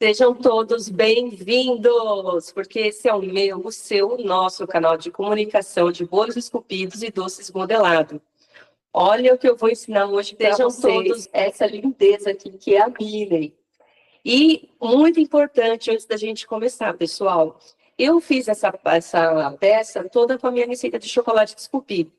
Sejam todos bem-vindos, porque esse é o meu, o seu, o nosso canal de comunicação de bolos esculpidos e doces modelado. Olha o que eu vou ensinar hoje para vocês. Todos essa lindeza aqui, que é a Minnie. E muito importante, antes da gente começar, pessoal, eu fiz essa peça toda com a minha receita de chocolate esculpido.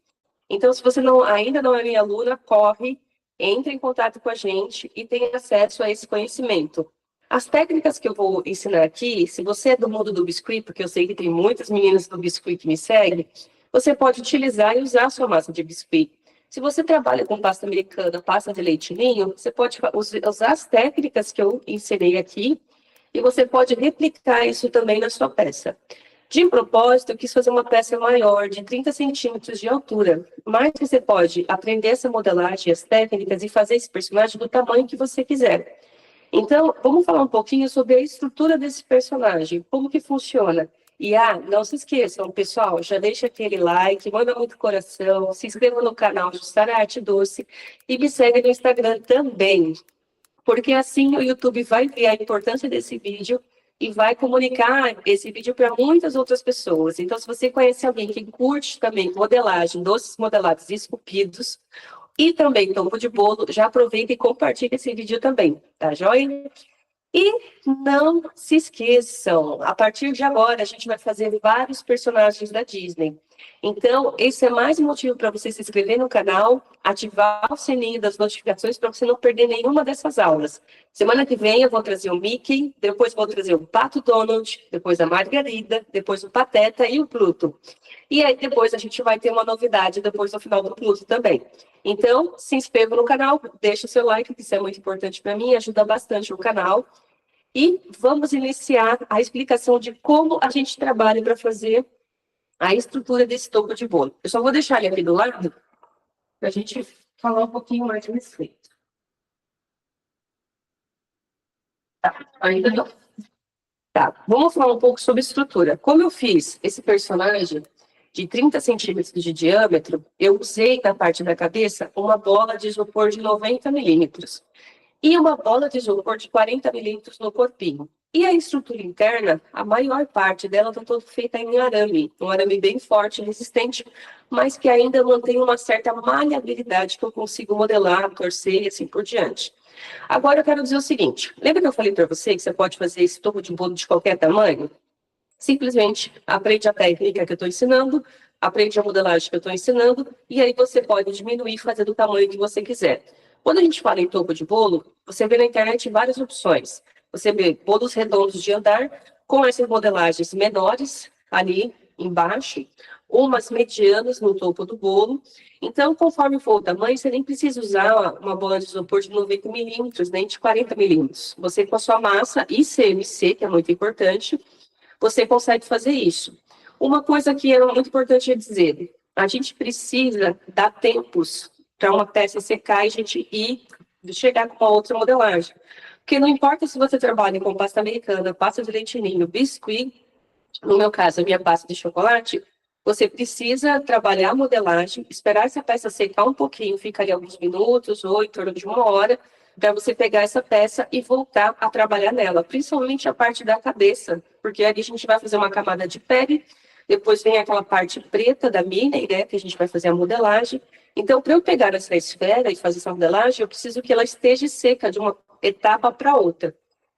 Então, se você ainda não é minha aluna, corre, entre em contato com a gente e tenha acesso a esse conhecimento. As técnicas que eu vou ensinar aqui, se você é do mundo do biscuit, porque eu sei que tem muitas meninas do biscuit que me seguem, você pode utilizar e usar a sua massa de biscuit. Se você trabalha com pasta americana, pasta de leite ninho, você pode usar as técnicas que eu ensinei aqui e você pode replicar isso também na sua peça. De propósito, eu quis fazer uma peça maior, de 30 centímetros de altura, mas você pode aprender essa modelagem, as técnicas e fazer esse personagem do tamanho que você quiser. Então, vamos falar um pouquinho sobre a estrutura desse personagem, como que funciona. E não se esqueçam, pessoal, já deixa aquele like, manda muito coração, se inscreva no canal Jussara Arte Doce e me segue no Instagram também, porque assim o YouTube vai ver a importância desse vídeo e vai comunicar esse vídeo para muitas outras pessoas. Então, se você conhece alguém que curte também modelagem, doces modelados e esculpidos, e também topo de bolo, já aproveita e compartilha esse vídeo também, tá joia? E não se esqueçam, a partir de agora a gente vai fazer vários personagens da Disney. Então, esse é mais um motivo para você se inscrever no canal, ativar o sininho das notificações para você não perder nenhuma dessas aulas. Semana que vem eu vou trazer o Mickey, depois vou trazer o Pato Donald, depois a Margarida, depois o Pateta e o Pluto. E aí depois a gente vai ter uma novidade depois do final do Pluto também. Então, se inscreva no canal, deixa o seu like, que isso é muito importante para mim, ajuda bastante o canal. E vamos iniciar a explicação de como a gente trabalha para fazer a estrutura desse topo de bolo. Eu só vou deixar ele aqui do lado para a gente falar um pouquinho mais a respeito. Tá, ainda não. Tá, vamos falar um pouco sobre estrutura. Como eu fiz esse personagem de 30 centímetros de diâmetro, eu usei na parte da cabeça uma bola de isopor de 90 milímetros e uma bola de isopor de 40 milímetros no corpinho. E a estrutura interna, a maior parte dela está toda feita em arame, um arame bem forte, resistente, mas que ainda mantém uma certa maleabilidade que eu consigo modelar, torcer e assim por diante. Agora eu quero dizer o seguinte, lembra que eu falei para você que você pode fazer esse topo de bolo de qualquer tamanho? Simplesmente aprende a técnica que eu estou ensinando, aprende a modelagem que eu estou ensinando, e aí você pode diminuir e fazer do tamanho que você quiser. Quando a gente fala em topo de bolo, você vê na internet várias opções. Você vê bolos redondos de andar, com essas modelagens menores ali embaixo, umas medianas no topo do bolo. Então, conforme for o tamanho, você nem precisa usar uma bola de isopor de 90 milímetros, nem de 40 milímetros. Você, com a sua massa e CMC, que é muito importante, você consegue fazer isso. Uma coisa que é muito importante dizer, a gente precisa dar tempos para uma peça secar e a gente ir chegar com uma outra modelagem. Porque não importa se você trabalha com pasta americana, pasta de leite ninho, biscuit, no meu caso, a minha pasta de chocolate, você precisa trabalhar a modelagem, esperar essa peça secar um pouquinho, ficaria alguns minutos ou em torno de uma hora, para você pegar essa peça e voltar a trabalhar nela, principalmente a parte da cabeça, porque ali a gente vai fazer uma camada de pele, depois vem aquela parte preta da Minnie, né, que a gente vai fazer a modelagem. Então, para eu pegar essa esfera e fazer essa modelagem, eu preciso que ela esteja seca de uma etapa para outra.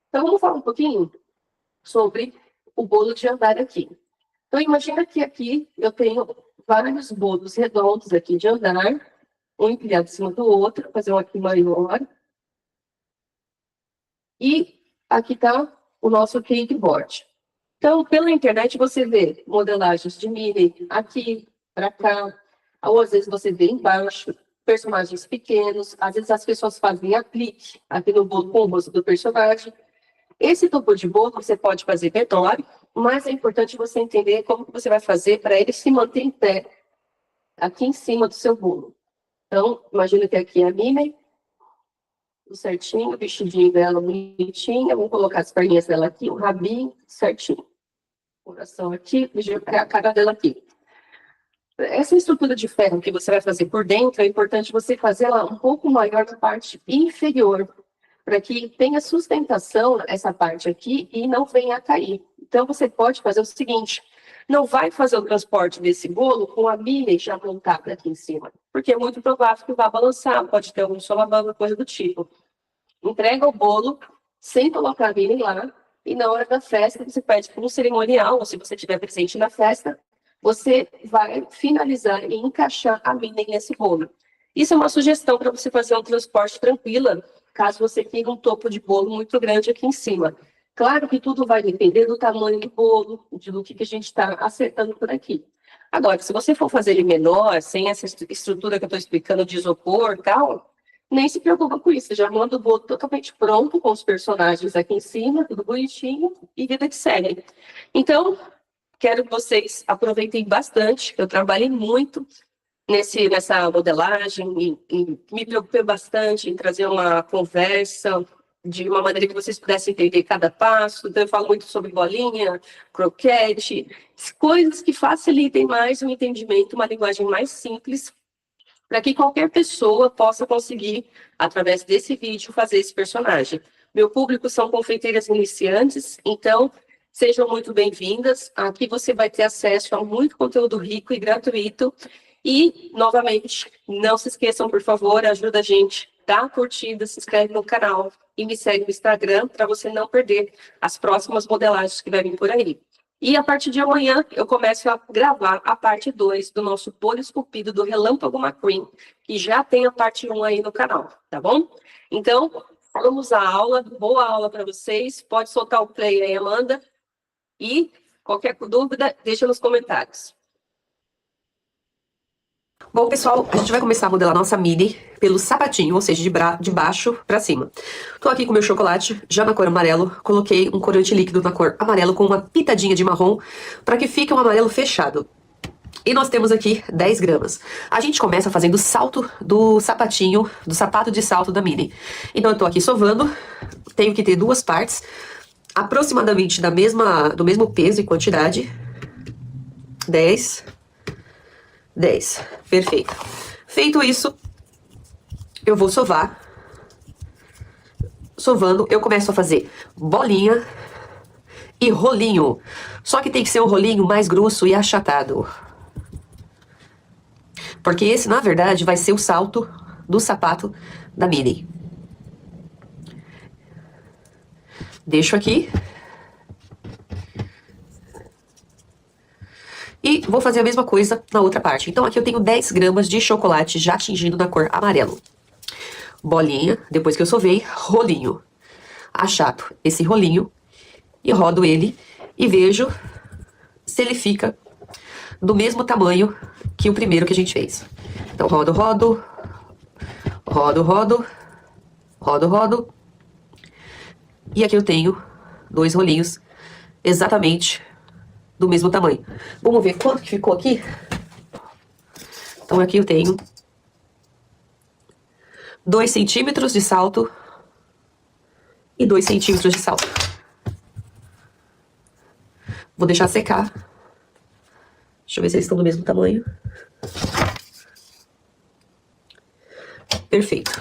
Então, vamos falar um pouquinho sobre o bolo de andar aqui. Então, imagina que aqui eu tenho vários bolos redondos aqui de andar, um empilhado em cima do outro, vou fazer um aqui maior. E aqui está o nosso cake board. Então, pela internet, você vê modelagens de Minnie aqui, para cá, ou às vezes você vê embaixo, personagens pequenos, às vezes as pessoas fazem aplique aqui no bolo com o rosto do personagem. Esse topo de bolo você pode fazer menor, mas é importante você entender como você vai fazer para ele se manter em pé, aqui em cima do seu bolo. Então, imagina que aqui é a Minnie, certinho, o vestidinho dela bonitinha, vamos colocar as perninhas dela aqui, o rabinho certinho. Coração aqui, a cara dela aqui. Essa estrutura de ferro que você vai fazer por dentro, é importante você fazer ela um pouco maior na parte inferior, para que tenha sustentação essa parte aqui e não venha a cair. Então, você pode fazer o seguinte, não vai fazer o transporte desse bolo com a milha já montada aqui em cima, porque é muito provável que vá balançar, pode ter algum solavanco, coisa do tipo. Entrega o bolo sem colocar a milha lá, e na hora da festa você pede para um cerimonial, ou se você estiver presente na festa, você vai finalizar e encaixar a milha nesse bolo. Isso é uma sugestão para você fazer um transporte tranquila, caso você tenha um topo de bolo muito grande aqui em cima. Claro que tudo vai depender do tamanho do bolo, do que a gente está acertando por aqui. Agora, se você for fazer ele menor, sem essa estrutura que eu estou explicando de isopor e tal, nem se preocupa com isso. Você já manda o bolo totalmente pronto, com os personagens aqui em cima, tudo bonitinho, e vida que segue. Então, quero que vocês aproveitem bastante. Eu trabalhei muito nessa modelagem e me preocupei bastante em trazer uma conversa de uma maneira que vocês pudessem entender cada passo. Então, eu falo muito sobre bolinha, croquete, coisas que facilitem mais o entendimento, uma linguagem mais simples, para que qualquer pessoa possa conseguir, através desse vídeo, fazer esse personagem. Meu público são confeiteiras iniciantes, então sejam muito bem-vindas. Aqui você vai ter acesso a muito conteúdo rico e gratuito. E, novamente, não se esqueçam, por favor, ajuda a gente, dá a curtida, se inscreve no canal e me segue no Instagram para você não perder as próximas modelagens que vai vir por aí. E a partir de amanhã eu começo a gravar a parte 2 do nosso bolo esculpido do Relâmpago McQueen, que já tem a parte 1 aí no canal, tá bom? Então, vamos à aula, boa aula para vocês. Pode soltar o play aí, Amanda. E qualquer dúvida, deixa nos comentários. Bom, pessoal, a gente vai começar a modelar nossa mini pelo sapatinho, ou seja, de baixo pra cima. Tô aqui com meu chocolate, já na cor amarelo, coloquei um corante líquido na cor amarelo com uma pitadinha de marrom, para que fique um amarelo fechado. E nós temos aqui 10 gramas. A gente começa fazendo o salto do sapatinho, do sapato de salto da mini. Então eu tô aqui sovando, tenho que ter duas partes, aproximadamente do mesmo peso e quantidade. 10... 10. Perfeito. Feito isso, eu vou sovar. Sovando, eu começo a fazer bolinha e rolinho. Só que tem que ser um rolinho mais grosso e achatado. Porque esse, na verdade, vai ser o salto do sapato da mini. Deixo aqui. E vou fazer a mesma coisa na outra parte. Então aqui eu tenho 10 gramas de chocolate já tingindo na cor amarelo. Bolinha, depois que eu sovei, rolinho. Achato esse rolinho e rodo ele e vejo se ele fica do mesmo tamanho que o primeiro que a gente fez. Então rodo, rodo, rodo, rodo, rodo, rodo. E aqui eu tenho 2 rolinhos exatamente do mesmo tamanho. Vamos ver quanto que ficou aqui? Então aqui eu tenho 2 centímetros de salto e 2 centímetros de salto. Vou deixar secar. Deixa eu ver se eles estão do mesmo tamanho. Perfeito.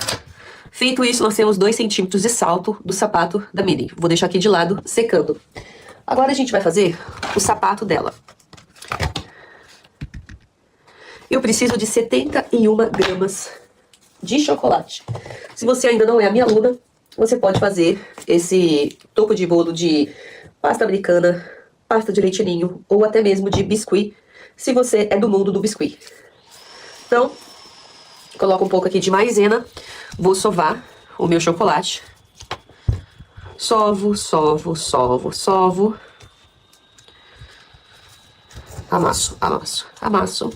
Feito isso, nós temos 2 centímetros de salto do sapato da mini. Vou deixar aqui de lado, secando. Agora a gente vai fazer o sapato dela. Eu preciso de 71 gramas de chocolate. Se você ainda não é a minha aluna, você pode fazer esse topo de bolo de pasta americana, pasta de leite ninho ou até mesmo de biscuit, se você é do mundo do biscuit. Então, coloco um pouco aqui de maisena, vou sovar o meu chocolate. Sovo, sovo, sovo, sovo. Amasso, amasso, amasso.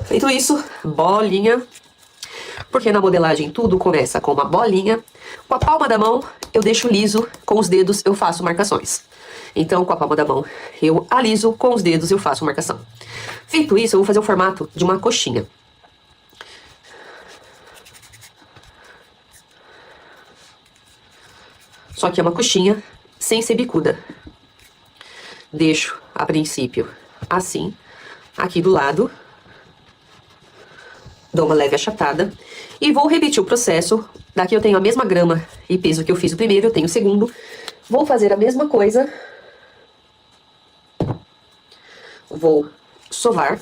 Feito isso, bolinha. Porque na modelagem tudo começa com uma bolinha. Com a palma da mão eu deixo liso, com os dedos eu faço marcações. Então com a palma da mão eu aliso, com os dedos eu faço marcação. Feito isso, eu vou fazer o formato de uma coxinha. Só que é uma coxinha sem ser bicuda. Deixo, a princípio, assim, aqui do lado. Dou uma leve achatada. E vou repetir o processo Daqui eu tenho a mesma grama e peso que eu fiz o primeiro, eu tenho o segundo. Vou fazer a mesma coisa. Vou sovar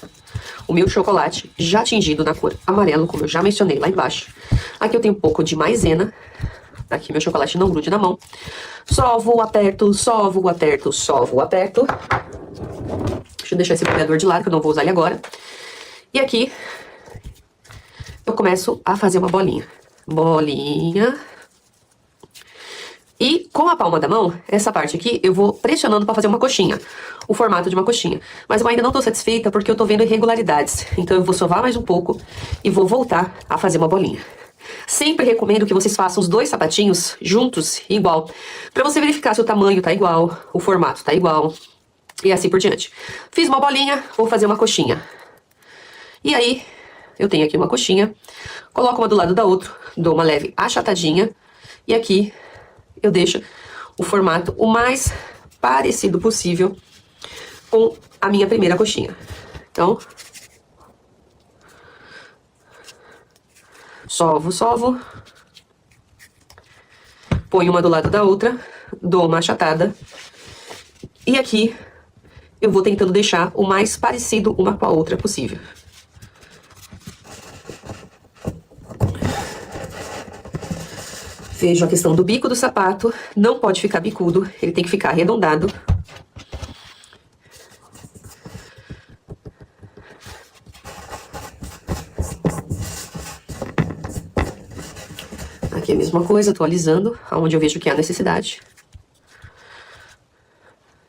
o meu chocolate já tingido na cor amarelo, como eu já mencionei lá embaixo. Aqui eu tenho um pouco de maisena, para que meu chocolate não grude na mão. Sovo, aperto, sovo, aperto, sovo, aperto. Deixa eu deixar esse boleador de lado, que eu não vou usar ele agora. E aqui eu começo a fazer uma bolinha. Bolinha. E com a palma da mão, essa parte aqui, eu vou pressionando para fazer uma coxinha. O formato de uma coxinha. Mas eu ainda não tô satisfeita porque eu tô vendo irregularidades. Então eu vou sovar mais um pouco e vou voltar a fazer uma bolinha. Sempre recomendo que vocês façam os dois sapatinhos juntos, igual. Pra você verificar se o tamanho tá igual, o formato tá igual. E assim por diante. Fiz uma bolinha, vou fazer uma coxinha. E aí, eu tenho aqui uma coxinha. Coloco uma do lado da outra, dou uma leve achatadinha. E aqui eu deixo o formato o mais parecido possível com a minha primeira coxinha. Então, sovo, sovo. Ponho uma do lado da outra, dou uma achatada. E aqui eu vou tentando deixar o mais parecido uma com a outra possível. Vejo a questão do bico do sapato, não pode ficar bicudo, ele tem que ficar arredondado. Aqui é a mesma coisa, tô alisando, aonde eu vejo que há necessidade.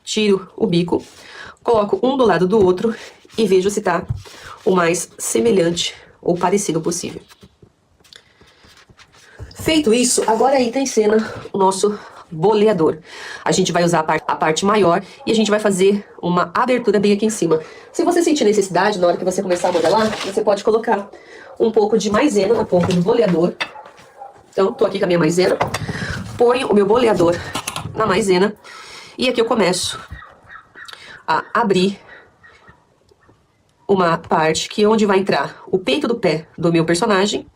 Tiro o bico, coloco um do lado do outro e vejo se tá o mais semelhante ou parecido possível. Feito isso, agora entra em cena o nosso boleador. A gente vai usar a parte maior e a gente vai fazer uma abertura bem aqui em cima. Se você sentir necessidade, na hora que você começar a modelar, você pode colocar um pouco de maisena na ponta do boleador. Então, tô aqui com a minha maisena. Ponho o meu boleador na maisena e aqui eu começo a abrir uma parte que é onde vai entrar o peito do pé do meu personagem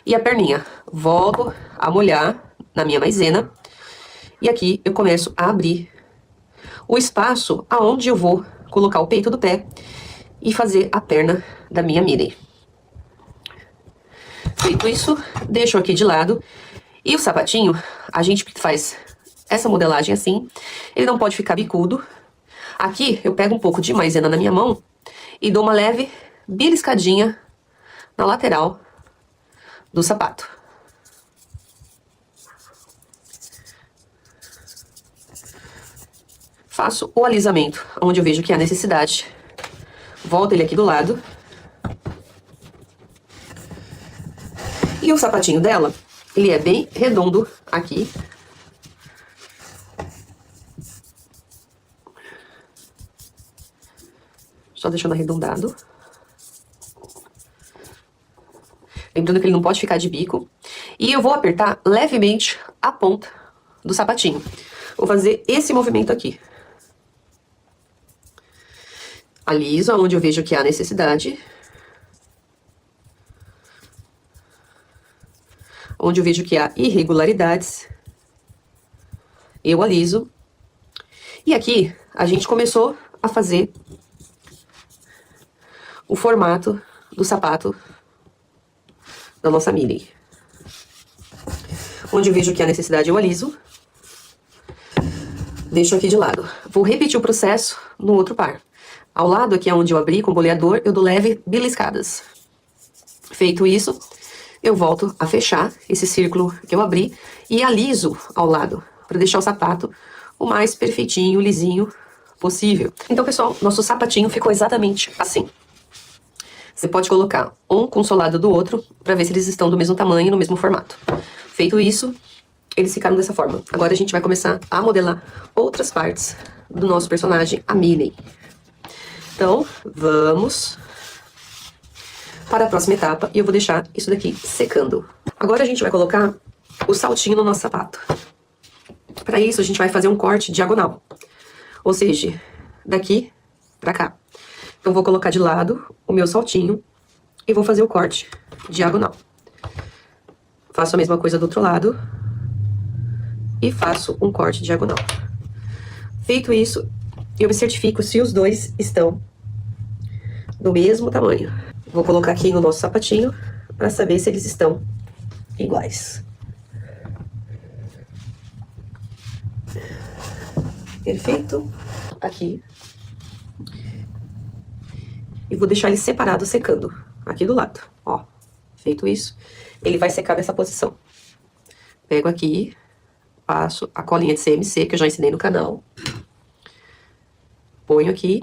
e a perninha. Volto a molhar na minha maisena. E aqui eu começo a abrir o espaço aonde eu vou colocar o peito do pé e fazer a perna da minha Minnie. Feito isso, deixo aqui de lado. E o sapatinho, a gente faz essa modelagem assim. Ele não pode ficar bicudo. Aqui eu pego um pouco de maisena na minha mão e dou uma leve beliscadinha na lateral do sapato. Faço o alisamento onde eu vejo que há necessidade. Volto ele aqui do lado. E o sapatinho dela, ele é bem redondo aqui. Só deixando arredondado. Lembrando que ele não pode ficar de bico. E eu vou apertar levemente a ponta do sapatinho. Vou fazer esse movimento aqui. Aliso onde eu vejo que há necessidade. Onde eu vejo que há irregularidades, eu aliso. E aqui a gente começou a fazer o formato do sapato da nossa Minnie. Onde eu vejo que há necessidade, eu aliso. Deixo aqui de lado. Vou repetir o processo no outro par. Ao lado aqui onde eu abri com o boleador, eu dou leve beliscadas. Feito isso, eu volto a fechar esse círculo que eu abri e aliso ao lado, para deixar o sapato o mais perfeitinho, lisinho possível. Então, pessoal, nosso sapatinho ficou exatamente assim. Você pode colocar um com o solado do outro, para ver se eles estão do mesmo tamanho, no mesmo formato. Feito isso, eles ficaram dessa forma. Agora a gente vai começar a modelar outras partes do nosso personagem, a Minnie. Então, vamos para a próxima etapa e eu vou deixar isso daqui secando. Agora a gente vai colocar o saltinho no nosso sapato. Para isso a gente vai fazer um corte diagonal, ou seja, daqui para cá. Então vou colocar de lado o meu saltinho e vou fazer o corte diagonal. Faço a mesma coisa do outro lado. E faço um corte diagonal. Feito isso, eu me certifico se os dois estão do mesmo tamanho. Vou colocar aqui no nosso sapatinho para saber se eles estão iguais. Perfeito. Aqui. E vou deixar ele separado secando. Aqui do lado, ó. Feito isso, ele vai secar nessa posição. Pego aqui, passo a colinha de CMC, que eu já ensinei no canal. Ponho aqui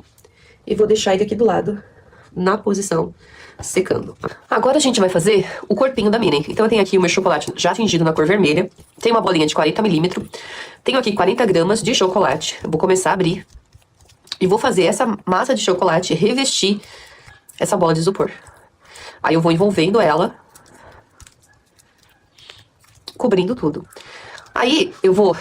e vou deixar ele aqui do lado, na posição, secando. Agora a gente vai fazer o corpinho da Minnie. Então eu tenho aqui o meu chocolate já tingido na cor vermelha. Tem uma bolinha de 40 milímetros. Tenho aqui 40 gramas de chocolate. Eu vou começar a abrir. E vou fazer essa massa de chocolate revestir essa bola de isopor. Aí eu vou envolvendo ela, cobrindo tudo. Aí eu vou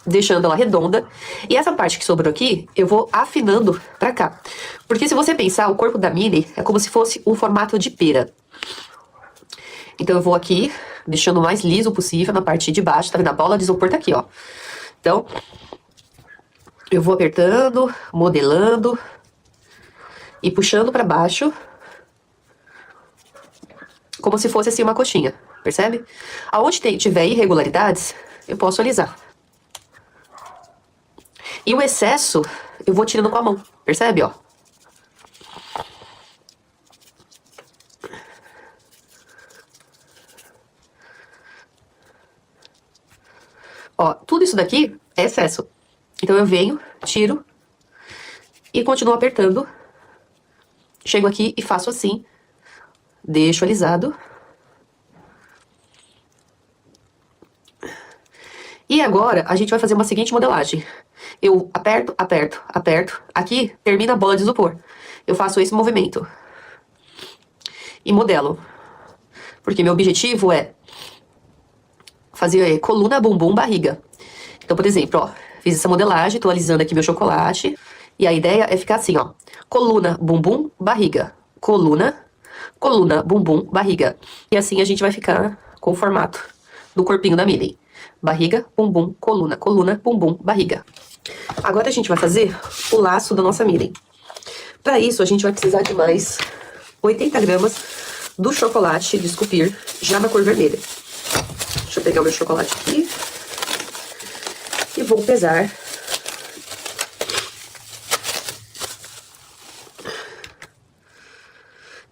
deixando ela redonda. E essa parte que sobrou aqui, eu vou afinando pra cá. Porque se você pensar, o corpo da Minnie é como se fosse um formato de pera. Então eu vou aqui, deixando o mais liso possível na parte de baixo. Tá vendo? A bola de isopor tá aqui, ó. Então, eu vou apertando, modelando e puxando pra baixo. Como se fosse assim uma coxinha, percebe? Aonde tiver irregularidades, eu posso alisar. E o excesso, eu vou tirando com a mão, percebe, ó? Ó, tudo isso daqui é excesso. Então eu venho, tiro e continuo apertando. Chego aqui e faço assim. Deixo alisado. E agora a gente vai fazer uma seguinte modelagem. Eu aperto, aperto, aperto. Aqui termina a bola de isopor. Eu faço esse movimento. E modelo. Porque meu objetivo é fazer coluna, bumbum, barriga. Então, por exemplo, ó, fiz essa modelagem, tô alisando aqui meu chocolate. E a ideia é ficar assim, ó. Coluna, bumbum, barriga. Coluna, coluna, bumbum, barriga. E assim a gente vai ficar com o formato do corpinho da Minnie. Barriga, bumbum, coluna, coluna, bumbum, barriga. Agora a gente vai fazer o laço da nossa Minnie. Para isso, a gente vai precisar de mais 80 gramas do chocolate de esculpir, já na cor vermelha. Deixa eu pegar o meu chocolate aqui. E vou pesar.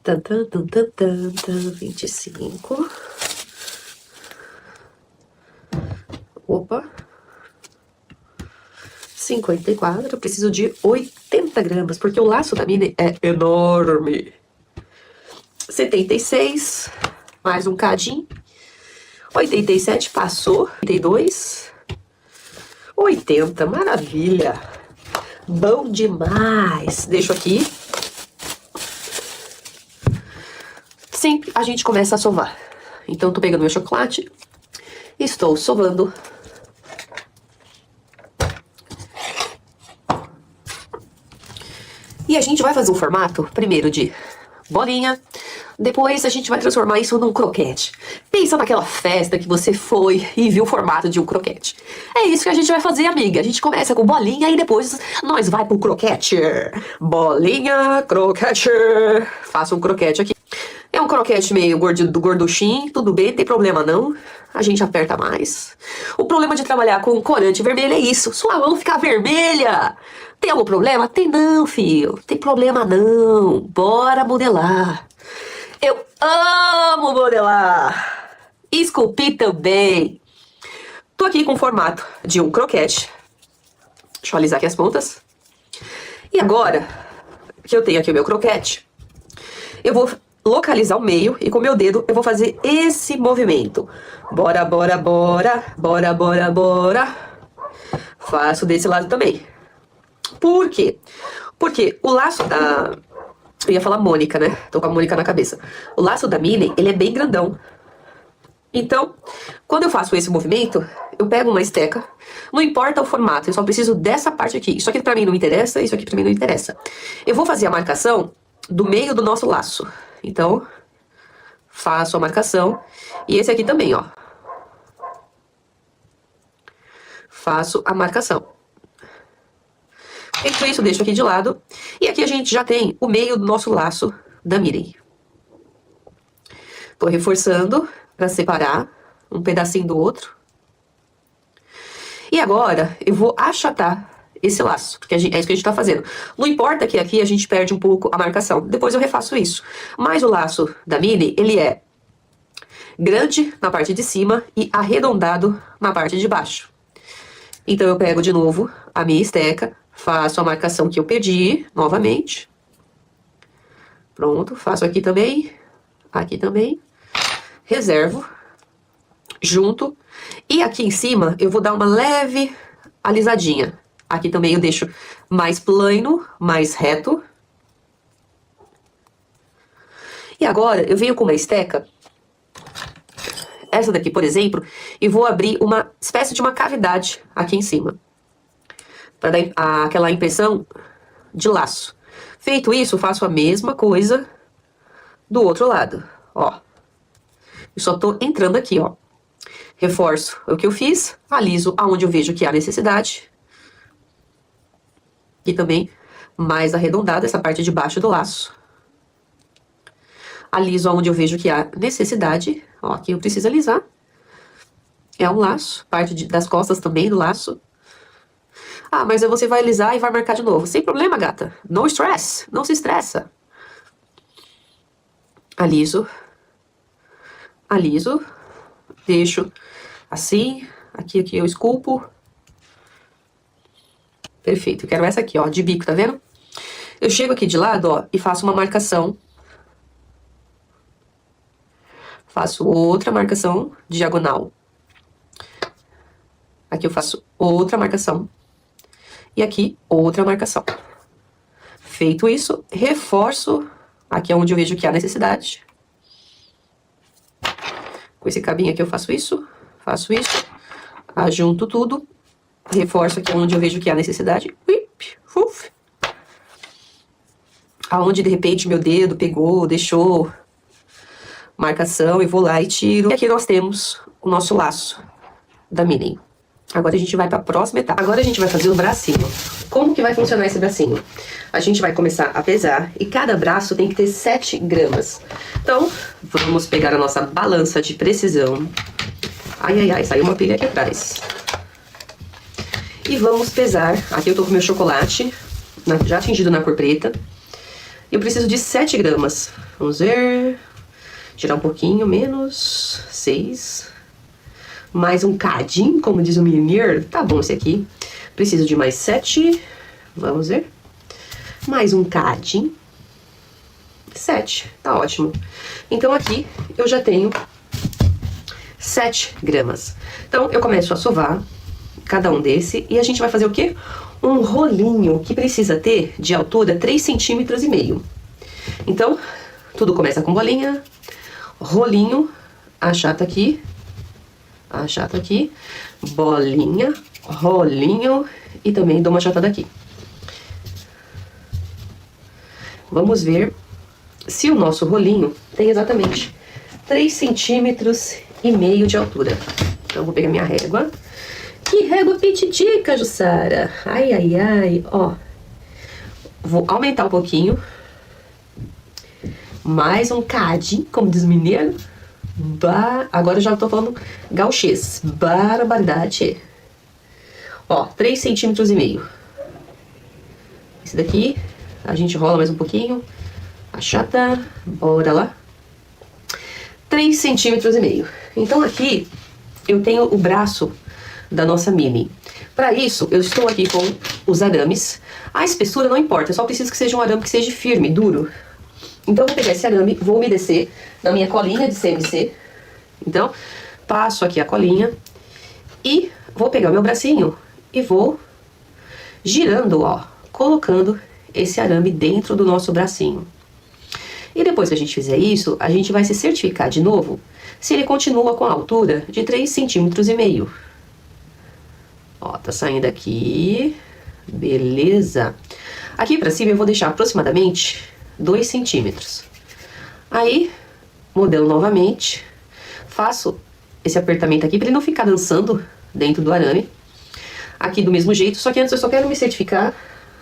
Tan, tan, tan, tan, tan, tan, 25. Opa. 54. Eu preciso de 80 gramas, porque o laço da Minnie é enorme. 76. Mais um cadinho. 87, passou. 82. 80, maravilha. Bom demais. Deixo aqui. Sempre a gente começa a sovar. Então, tô pegando meu chocolate. Estou sovando. E a gente vai fazer um formato, primeiro de bolinha. Depois a gente vai transformar isso num croquete. Pensa naquela festa que você foi e viu o formato de um croquete. É isso que a gente vai fazer, amiga. A gente começa com bolinha e depois nós vai pro croquete. Bolinha, croquete. Faço um croquete aqui. É um croquete meio gorduchinho, tudo bem, não tem problema não. A gente aperta mais. O problema de trabalhar com corante vermelho é isso. Sua mão fica vermelha. Tem algum problema? Tem não, filho. Tem problema não. Bora modelar. Eu amo modelar. Esculpir também. Tô aqui com o formato de um croquete. Deixa eu alisar aqui as pontas. E agora que eu tenho aqui o meu croquete, eu vou localizar o meio e com o meu dedo eu vou fazer esse movimento. Bora, bora, bora. Bora, bora, bora. Faço desse lado também. Por quê? Porque o laço da... Eu ia falar Mônica, né? Tô com a Mônica na cabeça. O laço da Minnie, ele é bem grandão. Então, quando eu faço esse movimento, eu pego uma esteca. Não importa o formato, eu só preciso dessa parte aqui. Isso aqui pra mim não interessa, isso aqui pra mim não interessa. Eu vou fazer a marcação do meio do nosso laço. Então, faço a marcação. E esse aqui também, ó. Faço a marcação. Feito isso, deixo aqui de lado. E aqui a gente já tem o meio do nosso laço da Miri. Tô reforçando para separar um pedacinho do outro. E agora eu vou achatar esse laço, porque é isso que a gente tá fazendo. Não importa que aqui a gente perde um pouco a marcação. Depois eu refaço isso. Mas o laço da Mini, ele é grande na parte de cima e arredondado na parte de baixo. Então eu pego de novo a minha esteca, faço a marcação que eu perdi, novamente. Pronto, faço aqui também, reservo, junto. E aqui em cima eu vou dar uma leve alisadinha. Aqui também eu deixo mais plano, mais reto. E agora eu venho com uma esteca, essa daqui, por exemplo, e vou abrir uma espécie de uma cavidade aqui em cima, para dar aquela impressão de laço. Feito isso, faço a mesma coisa do outro lado, ó. Eu só tô entrando aqui, ó. Reforço o que eu fiz, aliso aonde eu vejo que há necessidade. Aqui também, mais arredondada, essa parte de baixo do laço. Aliso aonde eu vejo que há necessidade. Ó, aqui eu preciso alisar. É um laço, parte das costas também do laço. Ah, mas aí você vai alisar e vai marcar de novo. Sem problema, gata. No stress. Não se estressa. Aliso. Aliso. Deixo assim. Aqui eu esculpo. Perfeito. Eu quero essa aqui, ó, de bico, tá vendo? Eu chego aqui de lado, ó, e faço uma marcação. Faço outra marcação diagonal. Aqui eu faço outra marcação. E aqui, outra marcação. Feito isso, reforço. Aqui é onde eu vejo que há necessidade. Com esse cabinho aqui eu faço isso. Ajunto tudo. Reforço aqui onde eu vejo que há necessidade. Aonde de repente meu dedo pegou, deixou marcação, eu vou lá e tiro. E aqui nós temos o nosso laço da Mini. Agora a gente vai para a próxima etapa. Agora a gente vai fazer o bracinho. Como que vai funcionar esse bracinho? A gente vai começar a pesar e cada braço tem que ter 7 gramas. Então, vamos pegar a nossa balança de precisão. Ai, ai, ai, saiu uma pilha aqui atrás. E vamos pesar. Aqui eu tô com meu chocolate, já tingido na cor preta. Eu preciso de 7 gramas. Vamos ver. Tirar um pouquinho, menos 6. Mais um cadinho, como diz o Mimir. Tá bom esse aqui. Preciso de mais 7. Vamos ver. Mais um cadinho. 7. Tá ótimo. Então aqui eu já tenho 7 gramas. Então eu começo a sovar cada um desse. E a gente vai fazer o quê? Um rolinho que precisa ter de altura 3,5 cm. Então, tudo começa com bolinha, rolinho, achata aqui, bolinha, rolinho e também dou uma achatada aqui. Vamos ver se o nosso rolinho tem exatamente 3,5 cm de altura. Então, vou pegar minha régua. Que régua pititica, Jussara! Ai, ai, ai, ó. Vou aumentar um pouquinho. Mais um cadinho, como diz o mineiro. Agora eu já tô falando gauchês. Barbaridade. Ó, 3,5 cm. Esse daqui, a gente rola mais um pouquinho. Achata, bora lá. 3,5 cm. Então aqui eu tenho o braço da nossa Mini. Para isso, eu estou aqui com os arames. A espessura não importa, eu só preciso que seja um arame que seja firme, duro. Então, eu vou pegar esse arame, vou umedecer na minha colinha de CMC. Então, passo aqui a colinha e vou pegar o meu bracinho e vou girando, ó, colocando esse arame dentro do nosso bracinho. E depois que a gente fizer isso, a gente vai se certificar de novo se ele continua com a altura de 3,5 cm. Ó, tá saindo aqui. Beleza. Aqui pra cima eu vou deixar aproximadamente 2 centímetros. Aí, modelo novamente. Faço esse apertamento aqui para ele não ficar dançando dentro do arame. Aqui do mesmo jeito, só que antes eu só quero me certificar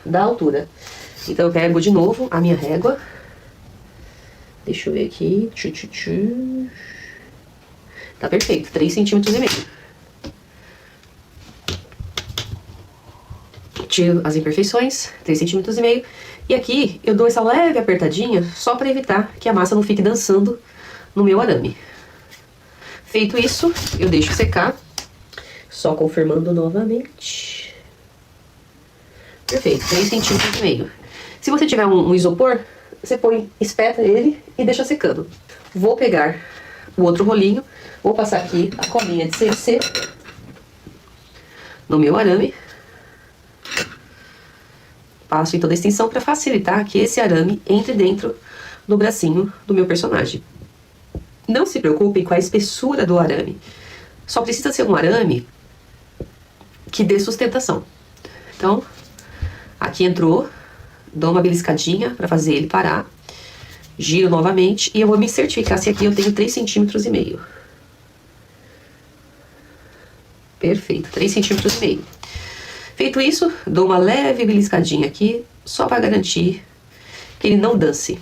da altura. Então eu pego de novo a minha régua. Deixa eu ver aqui. Tá perfeito, 3,5 cm. Tiro as imperfeições, 3,5 cm. E aqui eu dou essa leve apertadinha só para evitar que a massa não fique dançando no meu arame. Feito isso, eu deixo secar. Só confirmando novamente. Perfeito, 3,5 cm. Se você tiver um isopor, você põe, espeta ele e deixa secando. Vou pegar o outro rolinho, vou passar aqui a colinha de CNC no meu arame. Passo em toda a extensão para facilitar que esse arame entre dentro do bracinho do meu personagem. Não se preocupem com a espessura do arame. Só precisa ser um arame que dê sustentação. Então, aqui entrou, dou uma beliscadinha para fazer ele parar. Giro novamente e eu vou me certificar se aqui eu tenho 3,5 cm. Perfeito, 3,5 cm. Feito isso, dou uma leve beliscadinha aqui, só para garantir que ele não dance.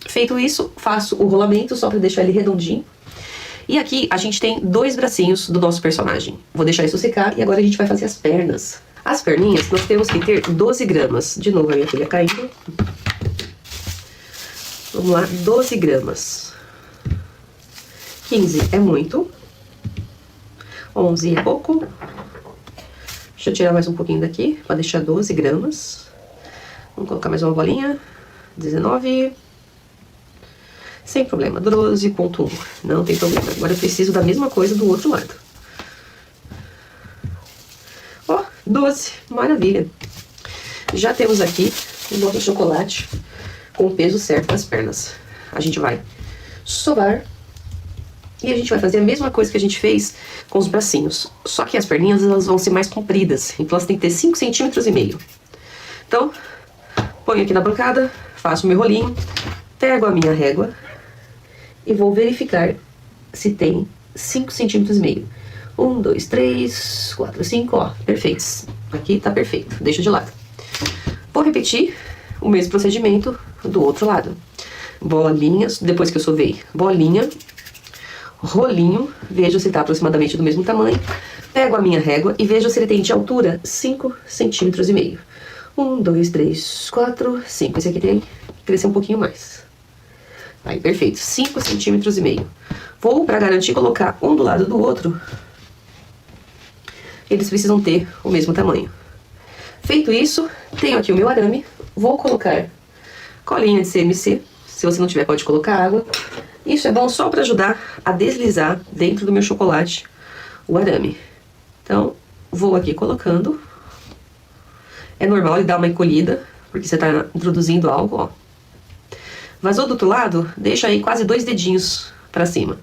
Feito isso, faço o rolamento só para deixar ele redondinho. E aqui a gente tem 2 bracinhos do nosso personagem. Vou deixar isso secar e agora a gente vai fazer as pernas. As perninhas nós temos que ter 12 gramas. De novo a minha folha caindo. Vamos lá, 12 gramas. 15 é muito. 11 é pouco. Deixa eu tirar mais um pouquinho daqui, para deixar 12 gramas. Vamos colocar mais uma bolinha. 19. Sem problema, 12,1. Não tem problema. Agora eu preciso da mesma coisa do outro lado. Ó, 12. Maravilha. Já temos aqui o nosso chocolate com o peso certo das pernas. A gente vai sovar. E a gente vai fazer a mesma coisa que a gente fez com os bracinhos. Só que as perninhas elas vão ser mais compridas. Então elas têm que ter 5,5 cm. Então, ponho aqui na bancada, faço o meu rolinho, pego a minha régua e vou verificar se tem 5,5 cm. 1, 2, 3, 4, 5, ó, perfeitos. Aqui tá perfeito, deixo de lado. Vou repetir o mesmo procedimento do outro lado. Bolinhas, depois que eu sovei, bolinha, rolinho, vejo se está aproximadamente do mesmo tamanho. Pego a minha régua e vejo se ele tem de altura 5,5 cm. 1, 2, 3, 4, 5. Esse aqui tem que crescer um pouquinho mais. Aí, perfeito. 5,5 cm. Vou, para garantir, colocar um do lado do outro. Eles precisam ter o mesmo tamanho. Feito isso, tenho aqui o meu arame. Vou colocar colinha de CMC. Se você não tiver, pode colocar água. Isso é bom só para ajudar a deslizar dentro do meu chocolate o arame. Então, vou aqui colocando. É normal ele dar uma encolhida, porque você está introduzindo algo, ó. Vazou do outro lado, deixa aí quase 2 dedinhos para cima.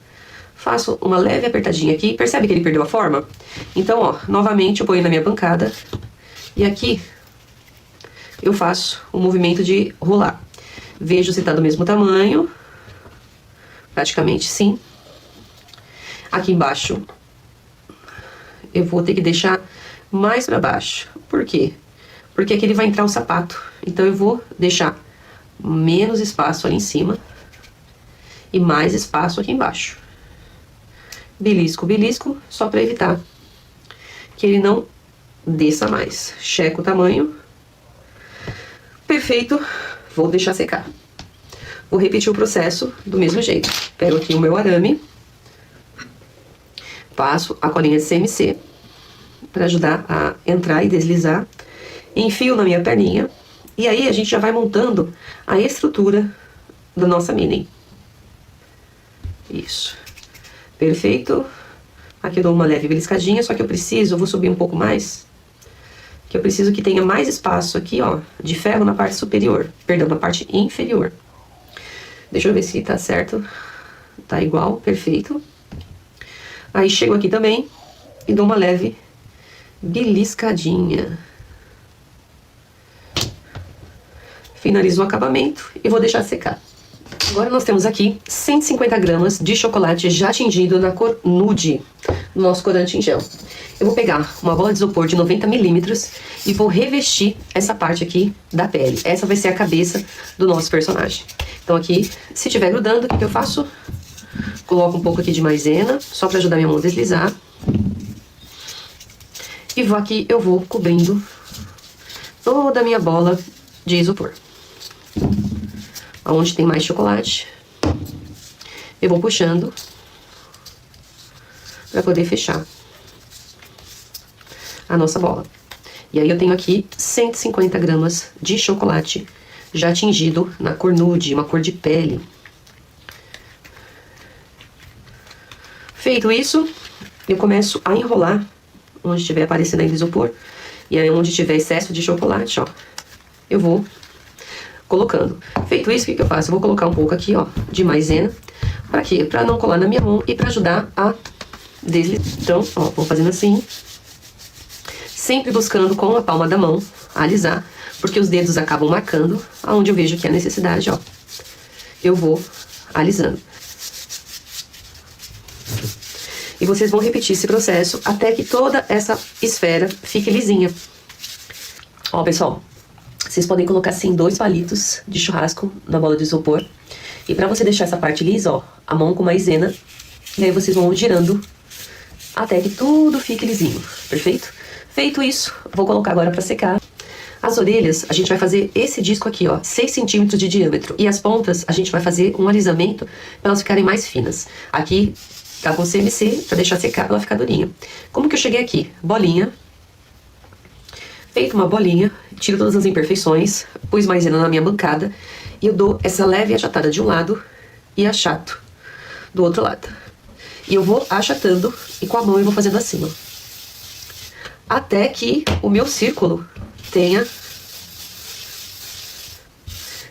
Faço uma leve apertadinha aqui. Percebe que ele perdeu a forma? Então, ó, novamente eu ponho na minha bancada. E aqui eu faço o movimento de rolar. Vejo se está do mesmo tamanho. Praticamente sim. Aqui embaixo eu vou ter que deixar mais para baixo. Por quê? Porque aqui ele vai entrar o sapato. Então eu vou deixar menos espaço ali em cima e mais espaço aqui embaixo. Belisco, belisco, só para evitar que ele não desça mais. Checo o tamanho. Perfeito. Vou deixar secar. Vou repetir o processo do mesmo jeito. Pego aqui o meu arame, passo a colinha de CMC para ajudar a entrar e deslizar, enfio na minha perninha e aí a gente já vai montando a estrutura da nossa mini. Isso. Perfeito. Aqui eu dou uma leve beliscadinha, só que eu vou subir um pouco mais, que eu preciso que tenha mais espaço aqui, ó, de ferro na parte superior, perdão, na parte inferior. Deixa eu ver se tá certo. Tá igual, perfeito. Aí chego aqui também e dou uma leve beliscadinha. Finalizo o acabamento e vou deixar secar. Agora nós temos aqui 150 gramas de chocolate já tingido na cor nude, no nosso corante em gel. Eu vou pegar uma bola de isopor de 90 milímetros e vou revestir essa parte aqui da pele. Essa vai ser a cabeça do nosso personagem. Então aqui, se estiver grudando, o que eu faço? Coloco um pouco aqui de maisena, só para ajudar minha mão a deslizar. E aqui eu vou cobrindo toda a minha bola de isopor. Onde tem mais chocolate, eu vou puxando para poder fechar a nossa bola. E aí eu tenho aqui 150 gramas de chocolate já tingido na cor nude, uma cor de pele. Feito isso, eu começo a enrolar onde estiver aparecendo aí o isopor. E aí onde tiver excesso de chocolate, ó, eu vou colocando. Feito isso, o que eu faço? Eu vou colocar um pouco aqui, ó, de maisena. Pra quê? Pra não colar na minha mão e pra ajudar a deslizar. Então, ó, vou fazendo assim. Sempre buscando com a palma da mão alisar, porque os dedos acabam marcando aonde eu vejo que é a necessidade, ó. Eu vou alisando. E vocês vão repetir esse processo até que toda essa esfera fique lisinha. Ó, pessoal, vocês podem colocar assim 2 palitos de churrasco na bola de isopor. E pra você deixar essa parte lisa, ó, a mão com maisena. E aí vocês vão girando até que tudo fique lisinho, perfeito? Feito isso, vou colocar agora pra secar. As orelhas, a gente vai fazer esse disco aqui, ó, 6 centímetros de diâmetro. E as pontas, a gente vai fazer um alisamento pra elas ficarem mais finas. Aqui tá com CMC, pra deixar secar, pra ela ficar durinha. Como que eu cheguei aqui? Bolinha. Feito uma bolinha, tiro todas as imperfeições, pus maisena na minha bancada e eu dou essa leve achatada de um lado e achato do outro lado. E eu vou achatando e com a mão eu vou fazendo assim, ó. Até que o meu círculo tenha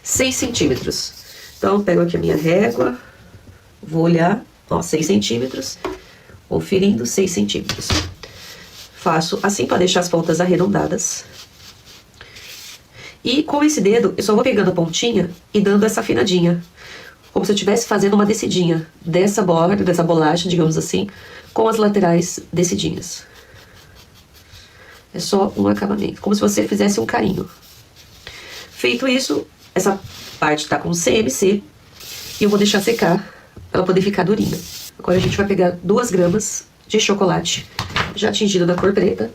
6 centímetros. Então eu pego aqui a minha régua, vou olhar, ó, 6 centímetros, conferindo 6 centímetros. Faço assim para deixar as pontas arredondadas. E com esse dedo, eu só vou pegando a pontinha e dando essa afinadinha. Como se eu estivesse fazendo uma descidinha dessa borda, dessa bolacha, digamos assim, com as laterais descidinhas. É só um acabamento, como se você fizesse um carinho. Feito isso, essa parte tá com CMC e eu vou deixar secar para ela poder ficar durinha. Agora a gente vai pegar 2 gramas de chocolate já tingido da cor preta.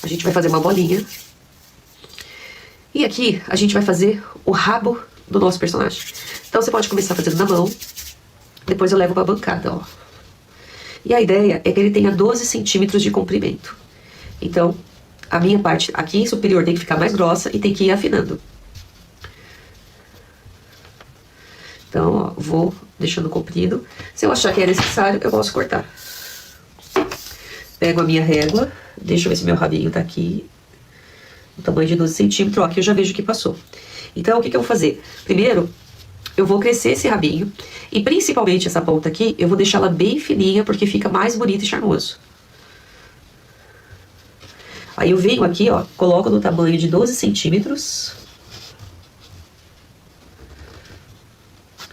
A gente vai fazer uma bolinha. E aqui a gente vai fazer o rabo do nosso personagem. Então você pode começar fazendo na mão. Depois eu levo pra bancada, ó. E a ideia é que ele tenha 12 centímetros de comprimento. Então, a minha parte aqui superior tem que ficar mais grossa e tem que ir afinando. Então, ó, vou deixando comprido. Se eu achar que é necessário, eu posso cortar. Pego a minha régua, deixa eu ver se meu rabinho tá aqui. O tamanho de 12 centímetros, ó, aqui eu já vejo que passou. Então, o que eu vou fazer? Primeiro, eu vou crescer esse rabinho. E principalmente essa ponta aqui, eu vou deixar ela bem fininha, porque fica mais bonito e charmoso. Aí eu venho aqui, ó, coloco no tamanho de 12 centímetros.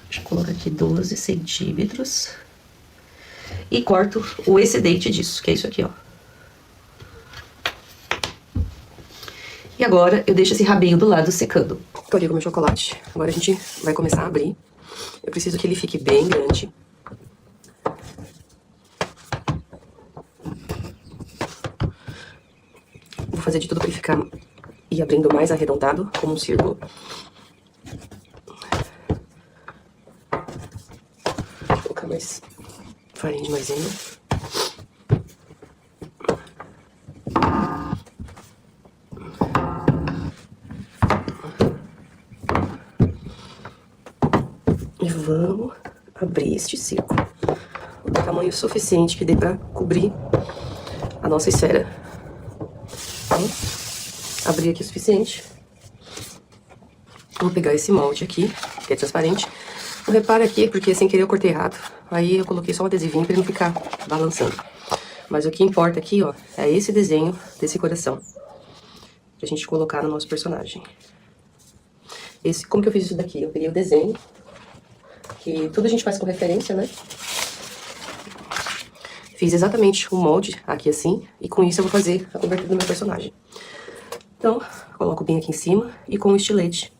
Deixa eu colocar aqui 12 centímetros. E corto o excedente disso, que é isso aqui, ó. E agora eu deixo esse rabinho do lado secando. Colhi com meu chocolate. Agora a gente vai começar a abrir. Eu preciso que ele fique bem grande. Vou fazer de tudo pra ele ficar e abrindo mais arredondado, como um círculo. Vou colocar mais farinha de maisena. E vamos abrir este círculo. O tamanho suficiente que dê pra cobrir a nossa esfera. Então, abrir aqui o suficiente. Vou pegar esse molde aqui, que é transparente. Não repara aqui, porque sem querer eu cortei errado. Aí eu coloquei só um adesivinho pra ele não ficar balançando. Mas o que importa aqui, ó, é esse desenho desse coração. Pra gente colocar no nosso personagem. Como que eu fiz isso daqui? Eu peguei o desenho, que tudo a gente faz com referência, né? Fiz exatamente o molde aqui assim, e com isso eu vou fazer a cobertura do meu personagem. Então, coloco bem aqui em cima e com o estilete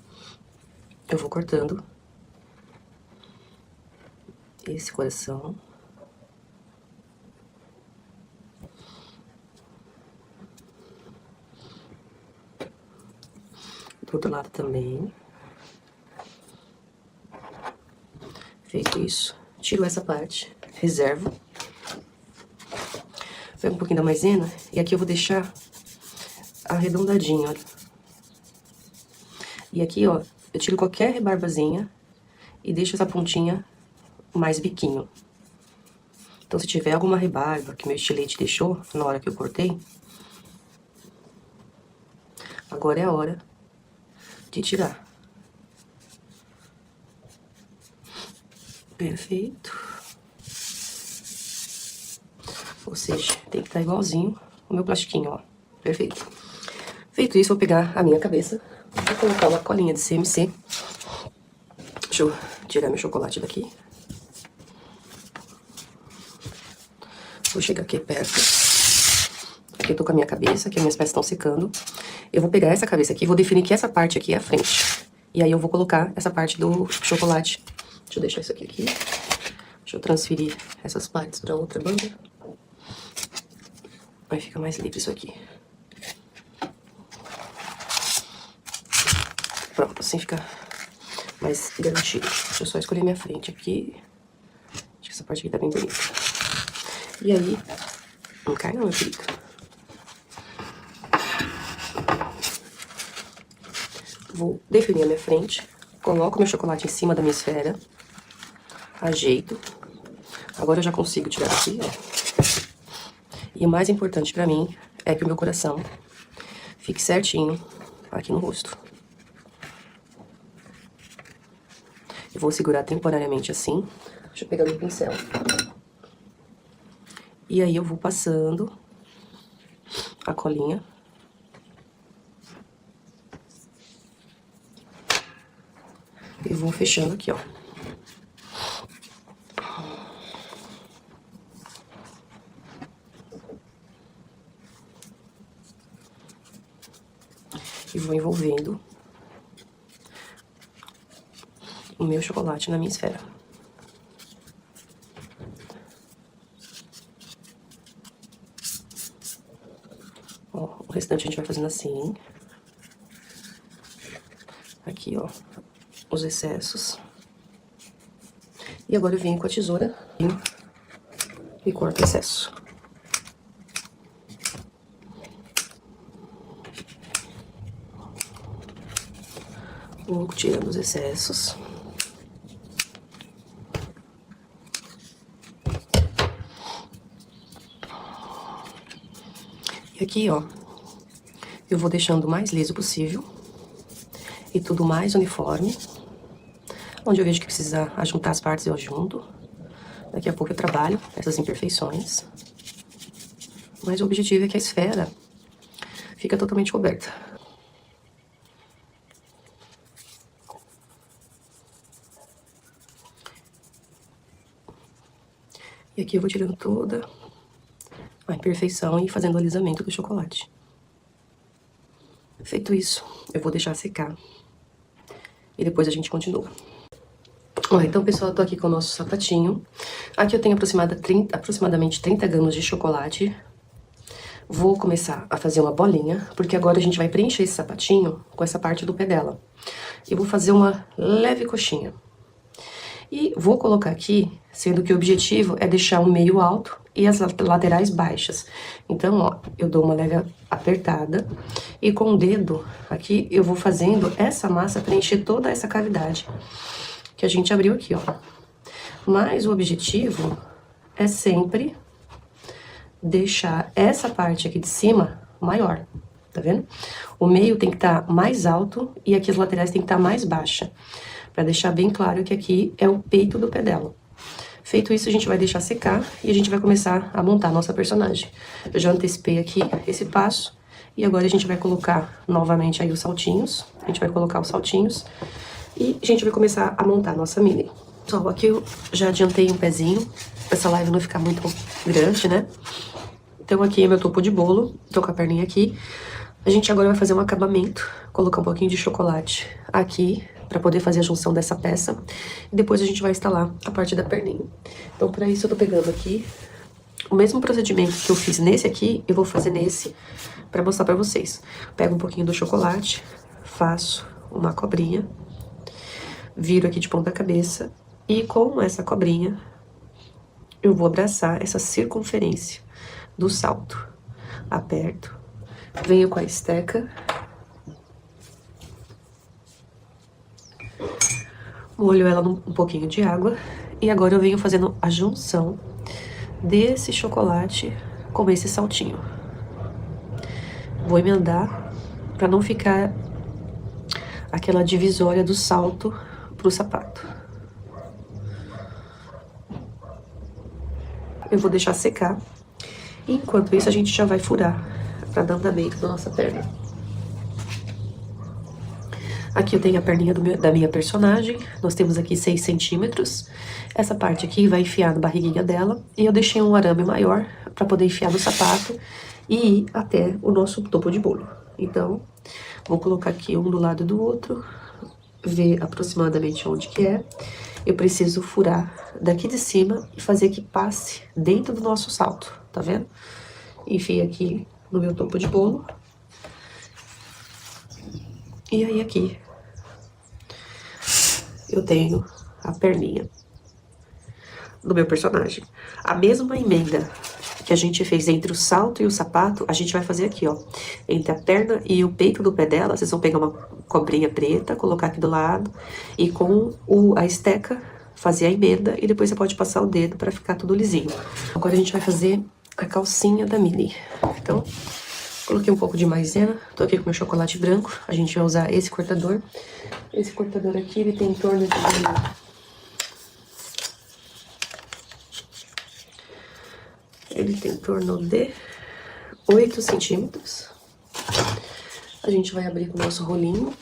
eu vou cortando esse coração. Do outro lado também. Feito isso, tiro essa parte, reservo. Pego um pouquinho da maisena e aqui eu vou deixar arredondadinho, olha. E aqui, ó, eu tiro qualquer rebarbazinha e deixo essa pontinha mais biquinho. Então, se tiver alguma rebarba que meu estilete deixou na hora que eu cortei, agora é a hora de tirar. Perfeito. Ou seja, tem que estar igualzinho o meu plastiquinho, ó. Perfeito. Feito isso, vou pegar a minha cabeça e colocar uma colinha de CMC. Deixa eu tirar meu chocolate daqui. Vou chegar aqui perto. Aqui eu tô com a minha cabeça, aqui as minhas peças estão secando. Eu vou pegar essa cabeça aqui e vou definir que essa parte aqui é a frente. E aí eu vou colocar essa parte do chocolate. Deixa eu deixar isso aqui. Deixa eu transferir essas partes pra outra banda. Aí fica mais livre isso aqui. Pronto, assim fica mais garantido. Deixa eu só escolher minha frente aqui. Acho que essa parte aqui tá bem bonita. E aí, não cai não, meu querido. Vou definir a minha frente. Coloco meu chocolate em cima da minha esfera. Ajeito. Agora eu já consigo tirar aqui, ó. E o mais importante pra mim é que o meu coração fique certinho aqui no rosto. Eu vou segurar temporariamente assim. Deixa eu pegar meu pincel. E aí eu vou passando a colinha. E vou fechando aqui, ó. E vou envolvendo o meu chocolate na minha esfera. Ó, o restante a gente vai fazendo assim. Aqui, ó, os excessos. E agora eu venho com a tesoura e corto o excesso. Vou tirando os excessos. E aqui, ó, eu vou deixando o mais liso possível e tudo mais uniforme. Onde eu vejo que precisa ajuntar as partes, eu ajunto. Daqui a pouco eu trabalho essas imperfeições. Mas o objetivo é que a esfera fica totalmente coberta. E aqui eu vou tirando toda a imperfeição e fazendo o alisamento do chocolate. Feito isso, eu vou deixar secar. E depois a gente continua. Ó, então, pessoal, eu tô aqui com o nosso sapatinho. Aqui eu tenho aproximadamente 30 gramas de chocolate. Vou começar a fazer uma bolinha, porque agora a gente vai preencher esse sapatinho com essa parte do pé dela. Eu vou fazer uma leve coxinha. E vou colocar aqui, sendo que o objetivo é deixar o meio alto e as laterais baixas. Então, ó, eu dou uma leve apertada e com o dedo aqui eu vou fazendo essa massa preencher toda essa cavidade que a gente abriu aqui, ó. Mas o objetivo é sempre deixar essa parte aqui de cima maior, tá vendo? O meio tem que estar mais alto e aqui as laterais tem que estar mais baixa. Pra deixar bem claro que aqui é o peito do pé dela. Feito isso, a gente vai deixar secar e a gente vai começar a montar a nossa personagem. Eu já antecipei aqui esse passo E agora a gente vai colocar novamente aí os saltinhos. A gente vai colocar os saltinhos. E a gente vai começar a montar a nossa mini. Então, aqui eu já adiantei um pezinho, pra essa live não ficar muito grande, né? Então aqui é meu topo de bolo, tô com a perninha aqui. A gente agora vai fazer um acabamento, colocar um pouquinho de chocolate aqui, pra poder fazer a junção dessa peça. E depois a gente vai instalar a parte da perninha. Então pra isso eu tô pegando aqui o mesmo procedimento que eu fiz nesse aqui, eu vou fazer nesse, pra mostrar pra vocês. Pego um pouquinho do chocolate, faço uma cobrinha, viro aqui de ponta cabeça e com essa cobrinha eu vou abraçar essa circunferência do salto. Aperto, venho com a esteca, molho ela num pouquinho de água e agora eu venho fazendo a junção desse chocolate com esse saltinho. Vou emendar para não ficar aquela divisória do salto pro sapato. Eu vou deixar secar. Enquanto isso, a gente já vai furar para dar andamento da nossa perna. Aqui eu tenho a perninha da minha personagem. Nós temos aqui 6 centímetros. Essa parte aqui vai enfiar na barriguinha dela. E eu deixei um arame maior para poder enfiar no sapato e ir até o nosso topo de bolo. Então, vou colocar aqui um do lado do outro, ver aproximadamente onde que é. Eu preciso furar daqui de cima e fazer que passe dentro do nosso salto, tá vendo? Enfio aqui no meu topo de bolo. E aí aqui eu tenho a perninha do meu personagem. A mesma emenda que a gente fez entre o salto e o sapato, a gente vai fazer aqui, ó. Entre a perna e o peito do pé dela, vocês vão pegar uma cobrinha preta, colocar aqui do lado. E com a esteca, fazer a emenda. E depois você pode passar o dedo pra ficar tudo lisinho. Agora a gente vai fazer a calcinha da mini. Então, coloquei um pouco de maisena. Tô aqui com meu chocolate branco. A gente vai usar esse cortador. Esse cortador aqui, ele tem em torno de... Ele tem em torno de 8 centímetros. A gente vai abrir com o nosso rolinho.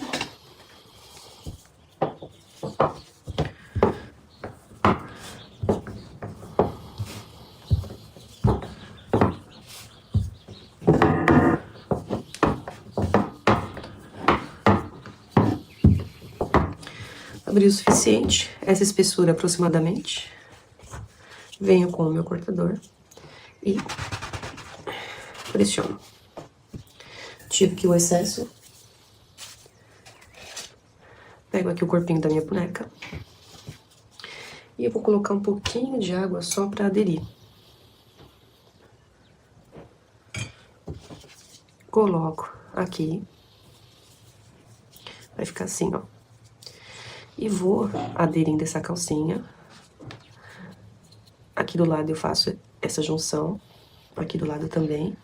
Abri o suficiente, essa espessura aproximadamente. Venho com o meu cortador e pressiono. Tiro aqui o excesso. Pego aqui o corpinho da minha boneca. E eu vou colocar um pouquinho de água só para aderir. Coloco aqui. Vai ficar assim, ó. E vou aderindo essa calcinha. Aqui do lado eu faço essa junção. Aqui do lado também.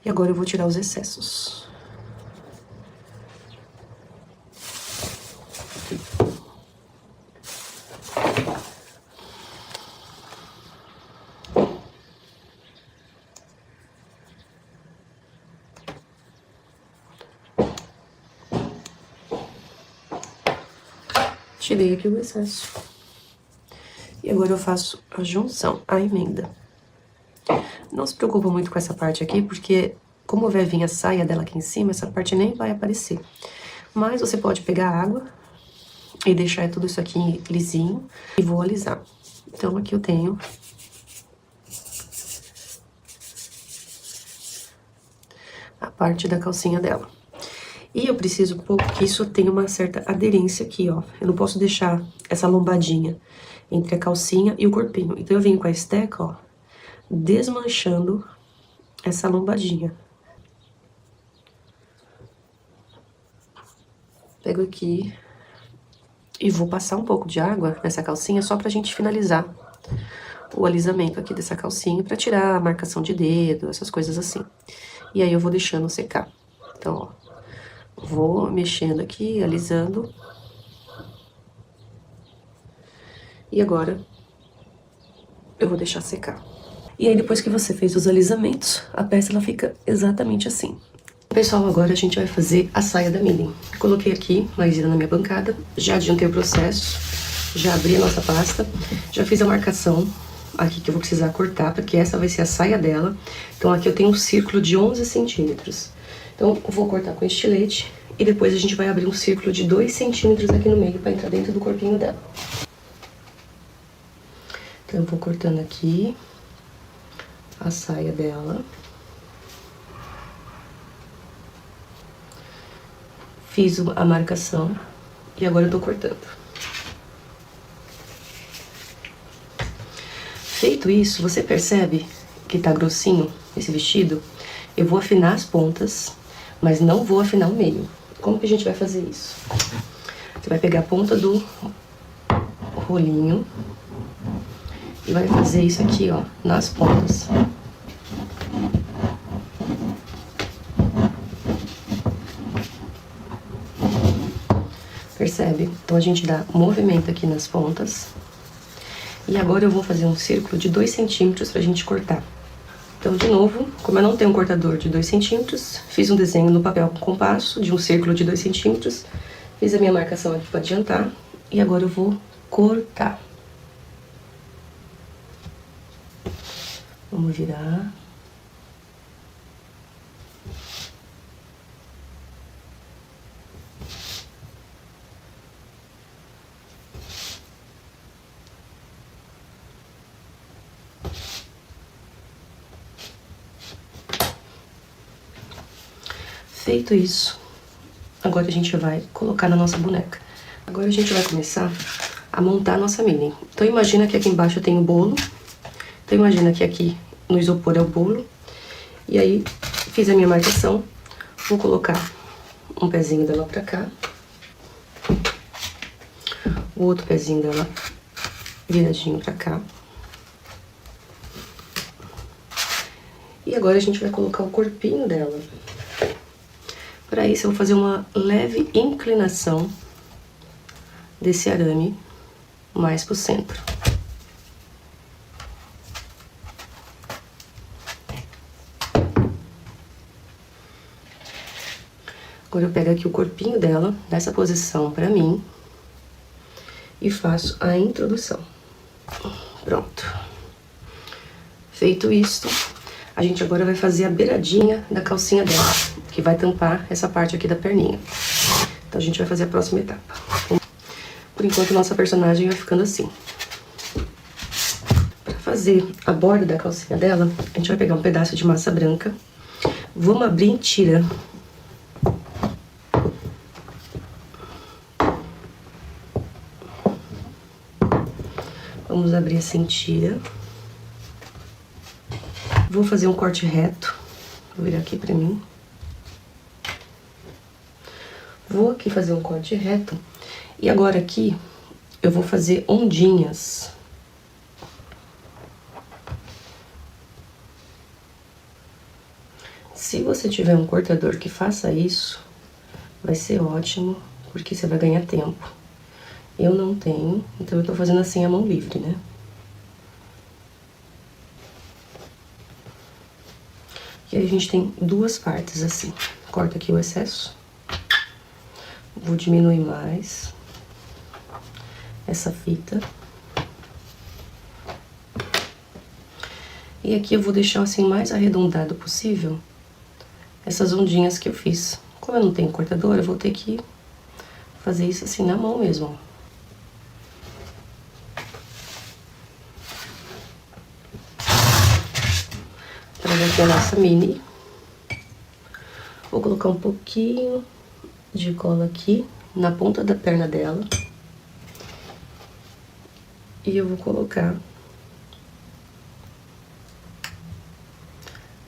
E agora eu vou tirar os excessos. Tirei aqui o excesso. E agora eu faço a junção, a emenda. Não se preocupa muito com essa parte aqui, porque como vai vir a saia dela aqui em cima, essa parte nem vai aparecer. Mas você pode pegar a água e deixar tudo isso aqui lisinho e vou alisar. Então aqui eu tenho a parte da calcinha dela. E eu preciso que isso tenha uma certa aderência aqui, ó. Eu não posso deixar essa lombadinha entre a calcinha e o corpinho. Então eu venho com a esteca, ó, desmanchando essa lombadinha. Pego aqui e vou passar um pouco de água nessa calcinha só pra gente finalizar o alisamento aqui dessa calcinha, pra tirar a marcação de dedo, essas coisas assim. E aí eu vou deixando secar. Então, ó. Vou mexendo aqui, alisando. E agora, eu vou deixar secar. E aí depois que você fez os alisamentos, a peça ela fica exatamente assim. Pessoal, agora a gente vai fazer a saia da mini. Coloquei aqui maisena na minha bancada, já adiantei o processo, já abri a nossa pasta, já fiz a marcação aqui que eu vou precisar cortar, porque essa vai ser a saia dela. Então aqui eu tenho um círculo de 11 centímetros. Então eu vou cortar com estilete e depois a gente vai abrir um círculo de 2 centímetros aqui no meio para entrar dentro do corpinho dela. Então eu vou cortando aqui a saia dela. Fiz a marcação e agora eu tô cortando. Feito isso, você percebe que tá grossinho esse vestido? Eu vou afinar as pontas, mas não vou afinar o meio. Como que a gente vai fazer isso? Você vai pegar a ponta do rolinho e vai fazer isso aqui, ó, nas pontas. Percebe? Então a gente dá movimento aqui nas pontas. E agora eu vou fazer um círculo de 2 centímetros pra gente cortar. Então, de novo, como eu não tenho um cortador de 2 centímetros, fiz um desenho no papel com compasso de um círculo de 2 centímetros. Fiz a minha marcação aqui pra adiantar. E agora eu vou cortar. Vamos virar. Feito isso, agora a gente vai colocar na nossa boneca. Agora a gente vai começar a montar a nossa mini. Então imagina que aqui embaixo eu tenho o bolo. Então imagina que aqui no isopor é o bolo. E aí fiz a minha marcação. Vou colocar um pezinho dela pra cá. O outro pezinho dela viradinho pra cá. E agora a gente vai colocar o corpinho dela. Para isso, eu vou fazer uma leve inclinação desse arame mais pro centro. Agora eu pego aqui o corpinho dela, nessa posição pra mim, e faço a introdução. Pronto. Feito isto, a gente agora vai fazer a beiradinha da calcinha dela, que vai tampar essa parte aqui da perninha. Então a gente vai fazer a próxima etapa. Por enquanto, nossa personagem vai ficando assim. Para fazer a borda da calcinha dela, a gente vai pegar um pedaço de massa branca. Vamos abrir em tira. Vamos abrir assim em tira. Vou fazer um corte reto. Vou virar aqui pra mim. Vou aqui fazer um corte reto. E agora aqui, eu vou fazer ondinhas. Se você tiver um cortador que faça isso, vai ser ótimo, porque você vai ganhar tempo. Eu não tenho, então eu tô fazendo assim a mão livre, né? E aí a gente tem duas partes assim. Corta aqui o excesso. Vou diminuir mais essa fita. E aqui eu vou deixar assim mais arredondado possível essas ondinhas que eu fiz. Como eu não tenho cortador, eu vou ter que fazer isso assim na mão mesmo. Trazer aqui a nossa mini. Vou colocar um pouquinho de cola aqui na ponta da perna dela. E eu vou colocar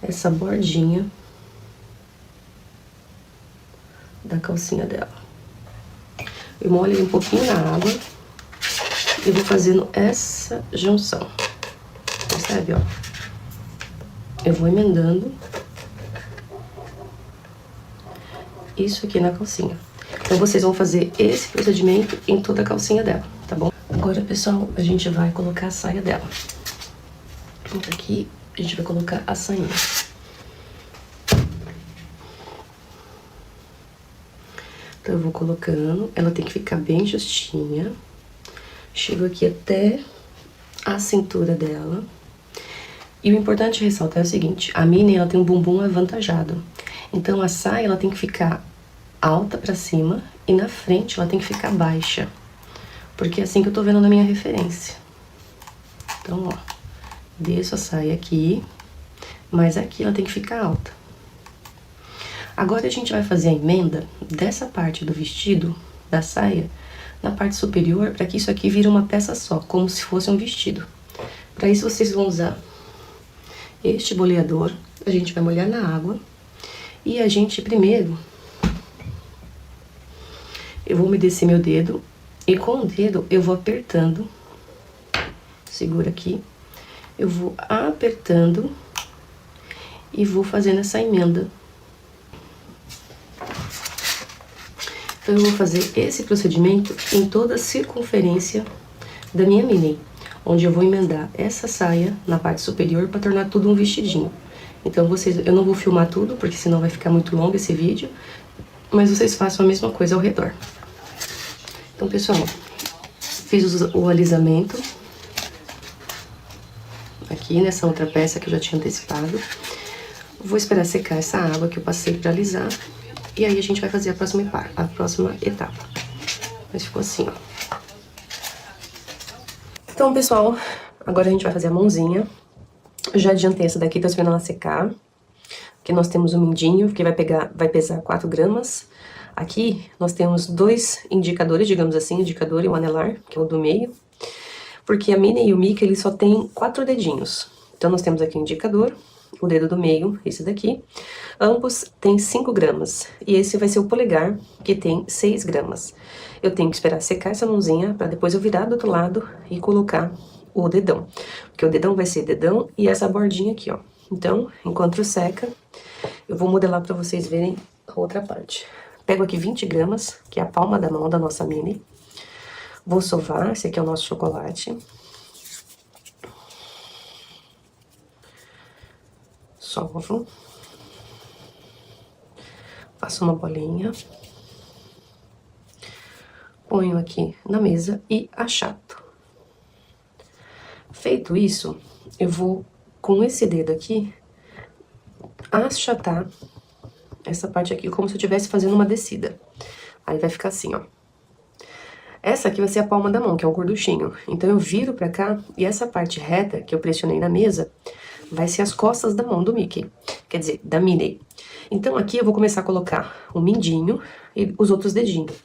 essa bordinha da calcinha dela. Eu molho um pouquinho na água e vou fazendo essa junção. Percebe, ó? Eu vou emendando isso aqui na calcinha. Então, vocês vão fazer esse procedimento em toda a calcinha dela, tá bom? Agora, pessoal, a gente vai colocar a saia dela. Então, aqui a gente vai colocar a sainha. Então, eu vou colocando, ela tem que ficar bem justinha. Chego aqui até a cintura dela. E o importante ressaltar é o seguinte, a mini, ela tem um bumbum avantajado. Então, a saia, ela tem que ficar alta pra cima e na frente ela tem que ficar baixa. Porque é assim que eu tô vendo na minha referência. Então, ó, desço a saia aqui, mas aqui ela tem que ficar alta. Agora a gente vai fazer a emenda dessa parte do vestido, da saia, na parte superior, para que isso aqui vire uma peça só, como se fosse um vestido. Para isso vocês vão usar este boleador, a gente vai molhar na água. E a gente primeiro, eu vou umedecer meu dedo e com o dedo eu vou apertando, segura aqui, eu vou apertando e vou fazendo essa emenda. Então, eu vou fazer esse procedimento em toda a circunferência da minha mini, onde eu vou emendar essa saia na parte superior para tornar tudo um vestidinho. Então, eu não vou filmar tudo, porque senão vai ficar muito longo esse vídeo, mas vocês façam a mesma coisa ao redor. Então, pessoal, fiz o alisamento aqui nessa outra peça que eu já tinha antecipado. Vou esperar secar essa água que eu passei para alisar. E aí a gente vai fazer a próxima etapa. Mas ficou assim, ó. Então, pessoal, agora a gente vai fazer a mãozinha. Eu já adiantei essa daqui, tô esperando ela secar. Aqui nós temos o mindinho, que vai pesar 4 gramas. Aqui nós temos 2 indicadores, digamos assim, o indicador e o anelar, que é o do meio. Porque a Minnie e o Mickey, eles só tem 4 dedinhos. Então nós temos aqui o indicador, o dedo do meio, esse daqui. Ambos têm 5 gramas. E esse vai ser o polegar, que tem 6 gramas. Eu tenho que esperar secar essa mãozinha, pra depois eu virar do outro lado e colocar o dedão. Porque o dedão vai ser dedão e essa bordinha aqui, ó. Então, enquanto seca, eu vou modelar pra vocês verem a outra parte. Pego aqui 20 gramas, que é a palma da mão da nossa Minnie. Vou sovar, esse aqui é o nosso chocolate. Sovo. Faço uma bolinha. Ponho aqui na mesa e achato. Feito isso, eu vou, com esse dedo aqui, achatar essa parte aqui, como se eu estivesse fazendo uma descida. Aí vai ficar assim, ó. Essa aqui vai ser a palma da mão, que é o gorduchinho. Então, eu viro pra cá e essa parte reta que eu pressionei na mesa vai ser as costas da mão do Mickey. Quer dizer, da Minnie. Então, aqui eu vou começar a colocar o mindinho e os outros dedinhos.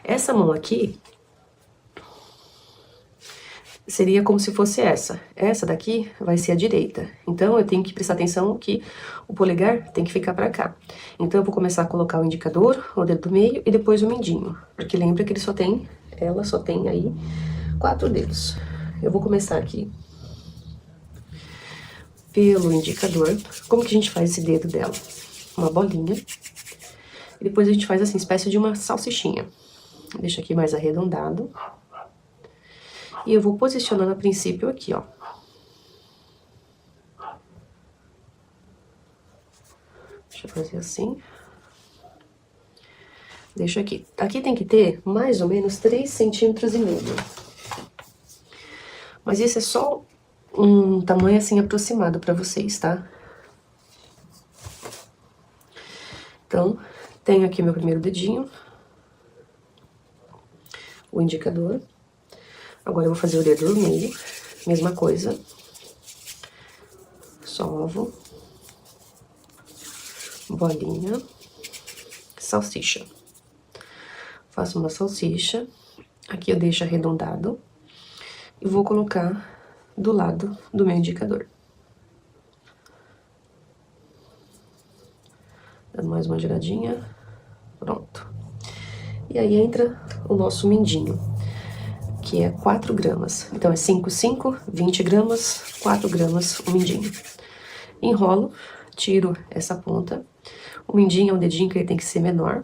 Essa mão aqui seria como se fosse essa. Essa daqui vai ser a direita. Então, eu tenho que prestar atenção que o polegar tem que ficar pra cá. Então, eu vou começar a colocar o indicador, o dedo do meio e depois o mindinho. Porque lembra que ela só tem aí 4 dedos. Eu vou começar aqui pelo indicador. Como que a gente faz esse dedo dela? Uma bolinha. E depois a gente faz assim, espécie de uma salsichinha. Deixa aqui mais arredondado. E eu vou posicionando a princípio aqui, ó. Deixa eu fazer assim. Deixa aqui. Aqui tem que ter mais ou menos 3,5 centímetros. Mas isso é só um tamanho assim aproximado pra vocês, tá? Então, tenho aqui meu primeiro dedinho. O indicador. Agora eu vou fazer o dedo do meio. Mesma coisa. Sovo. Bolinha. Salsicha. Faço uma salsicha. Aqui eu deixo arredondado. E vou colocar do lado do meu indicador. Dando mais uma giradinha. Pronto. E aí entra o nosso mindinho, que é 4 gramas. Então, é 5, 5, 20 gramas, 4 gramas o mindinho. Enrolo, tiro essa ponta. O mindinho é um dedinho que ele tem que ser menor.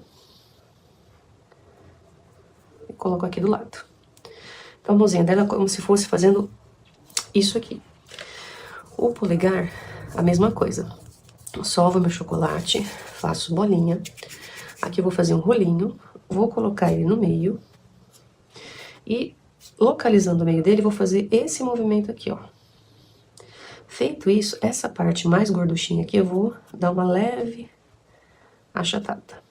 E coloco aqui do lado. Então, a mãozinha dela é como se fosse fazendo isso aqui. O polegar, a mesma coisa. Sovo meu chocolate, faço bolinha. Aqui eu vou fazer um rolinho, vou colocar ele no meio. E localizando o meio dele, vou fazer esse movimento aqui, ó. Feito isso, essa parte mais gorduchinha aqui, eu vou dar uma leve achatada.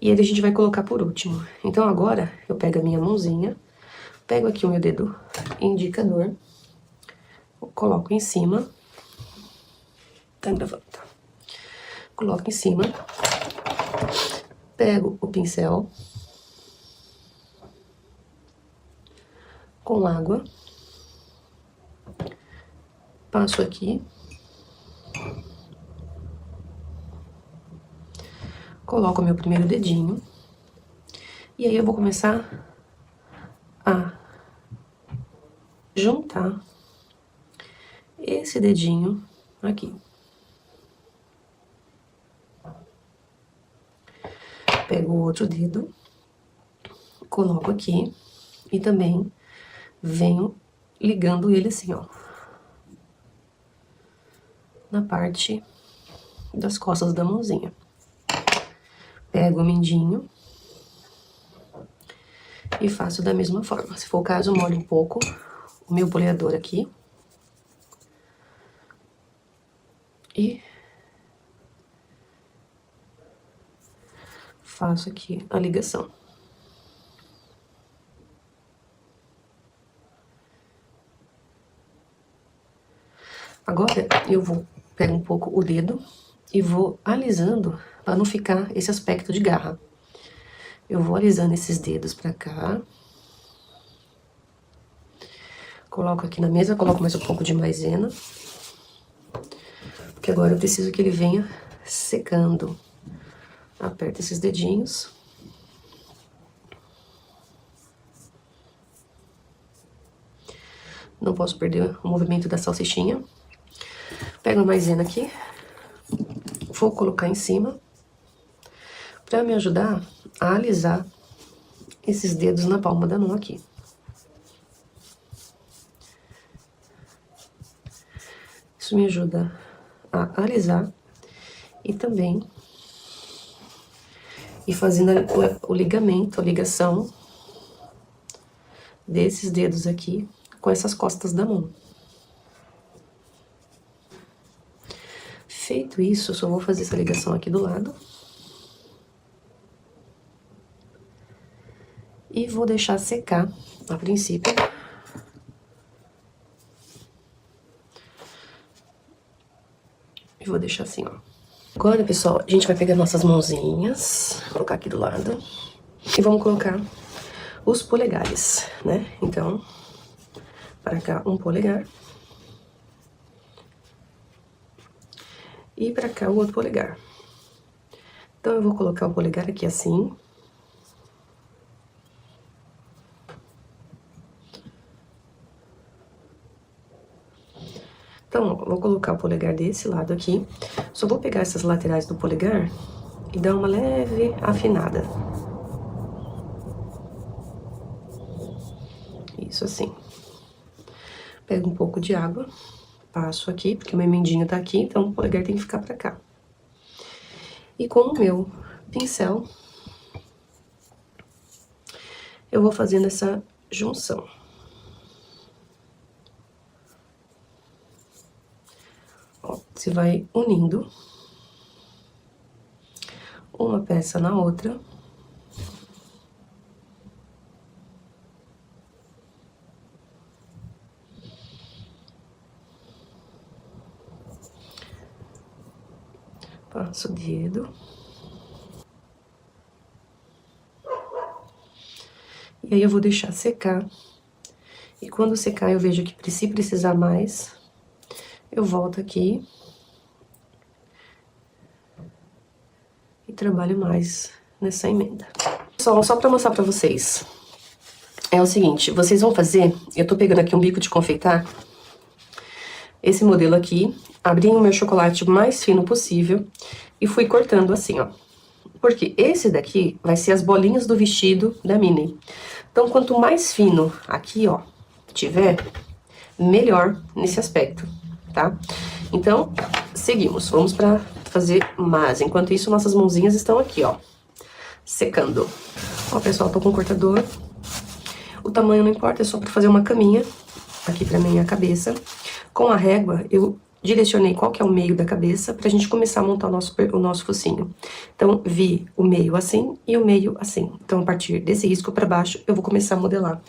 E ele a gente vai colocar por último. Então agora, eu pego a minha mãozinha, pego aqui o meu dedo indicador, coloco em cima. Tá gravando, tá? Coloco em cima, pego o pincel com água, passo aqui, coloco o meu primeiro dedinho, e aí eu vou começar a juntar esse dedinho aqui. Pego o outro dedo, coloco aqui e também venho ligando ele assim, ó, na parte das costas da mãozinha. Pego o mindinho e faço da mesma forma. Se for o caso, molho um pouco o meu boleador aqui. E faço aqui a ligação. Agora, eu vou pegar um pouco o dedo e vou alisando para não ficar esse aspecto de garra. Eu vou alisando esses dedos pra cá. Coloco aqui na mesa, coloco mais um pouco de maisena. Porque agora eu preciso que ele venha secando. Aperto esses dedinhos. Não posso perder o movimento da salsichinha. Pego a maisena aqui. Vou colocar em cima. Pra me ajudar a alisar esses dedos na palma da mão aqui. Isso me ajuda a alisar e também ir fazendo o ligamento, a ligação desses dedos aqui com essas costas da mão. Feito isso, eu só vou fazer essa ligação aqui do lado. E vou deixar secar a princípio. E vou deixar assim, ó. Agora, pessoal, a gente vai pegar nossas mãozinhas, colocar aqui do lado. E vamos colocar os polegares, né? Então, para cá um polegar. E pra cá o outro polegar. Então, eu vou colocar o polegar aqui assim. Então, ó, vou colocar o polegar desse lado aqui. Só vou pegar essas laterais do polegar e dar uma leve afinada. Isso assim. Pego um pouco de água, passo aqui, porque o meu mindinho tá aqui, então o polegar tem que ficar pra cá. E com o meu pincel, eu vou fazendo essa junção. Ó, você vai unindo uma peça na outra. Passo o dedo. E aí eu vou deixar secar. E quando secar eu vejo que se precisar mais, eu volto aqui. E trabalho mais nessa emenda. Pessoal, só pra mostrar pra vocês. É o seguinte, vocês vão fazer... Eu tô pegando aqui um bico de confeitar. Esse modelo aqui. Abri o meu chocolate o mais fino possível. E fui cortando assim, ó. Porque esse daqui vai ser as bolinhas do vestido da Minnie. Então, quanto mais fino aqui, ó, tiver, melhor nesse aspecto, tá? Então, seguimos. Vamos pra fazer mais. Enquanto isso, nossas mãozinhas estão aqui, ó, secando. Ó, pessoal, tô com o cortador. O tamanho não importa, é só pra fazer uma caminha aqui pra minha cabeça. Com a régua, eu direcionei qual que é o meio da cabeça pra gente começar a montar o nosso focinho. Então, vi o meio assim e o meio assim. Então, a partir desse risco pra baixo, eu vou começar a modelar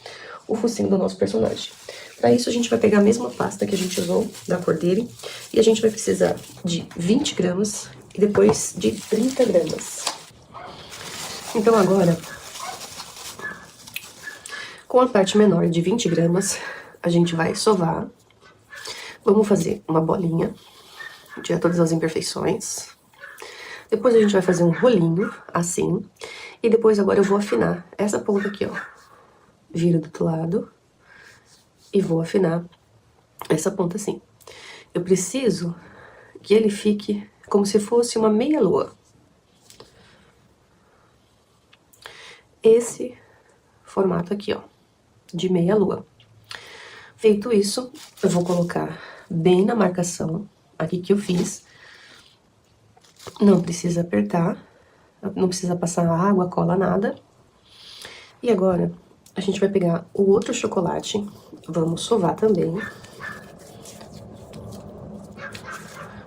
o focinho do nosso personagem. Para isso, a gente vai pegar a mesma pasta que a gente usou, da cor dele, e a gente vai precisar de 20 gramas e depois de 30 gramas. Então, agora, com a parte menor de 20 gramas, a gente vai sovar. Vamos fazer uma bolinha, tirar todas as imperfeições. Depois a gente vai fazer um rolinho, assim. E depois agora eu vou afinar essa ponta aqui, ó. Viro do outro lado. E vou afinar essa ponta assim. Eu preciso que ele fique como se fosse uma meia-lua. Esse formato aqui, ó, de meia-lua. Feito isso, eu vou colocar bem na marcação aqui que eu fiz. Não precisa apertar, não precisa passar água, cola, nada. E agora, a gente vai pegar o outro chocolate, vamos sovar também.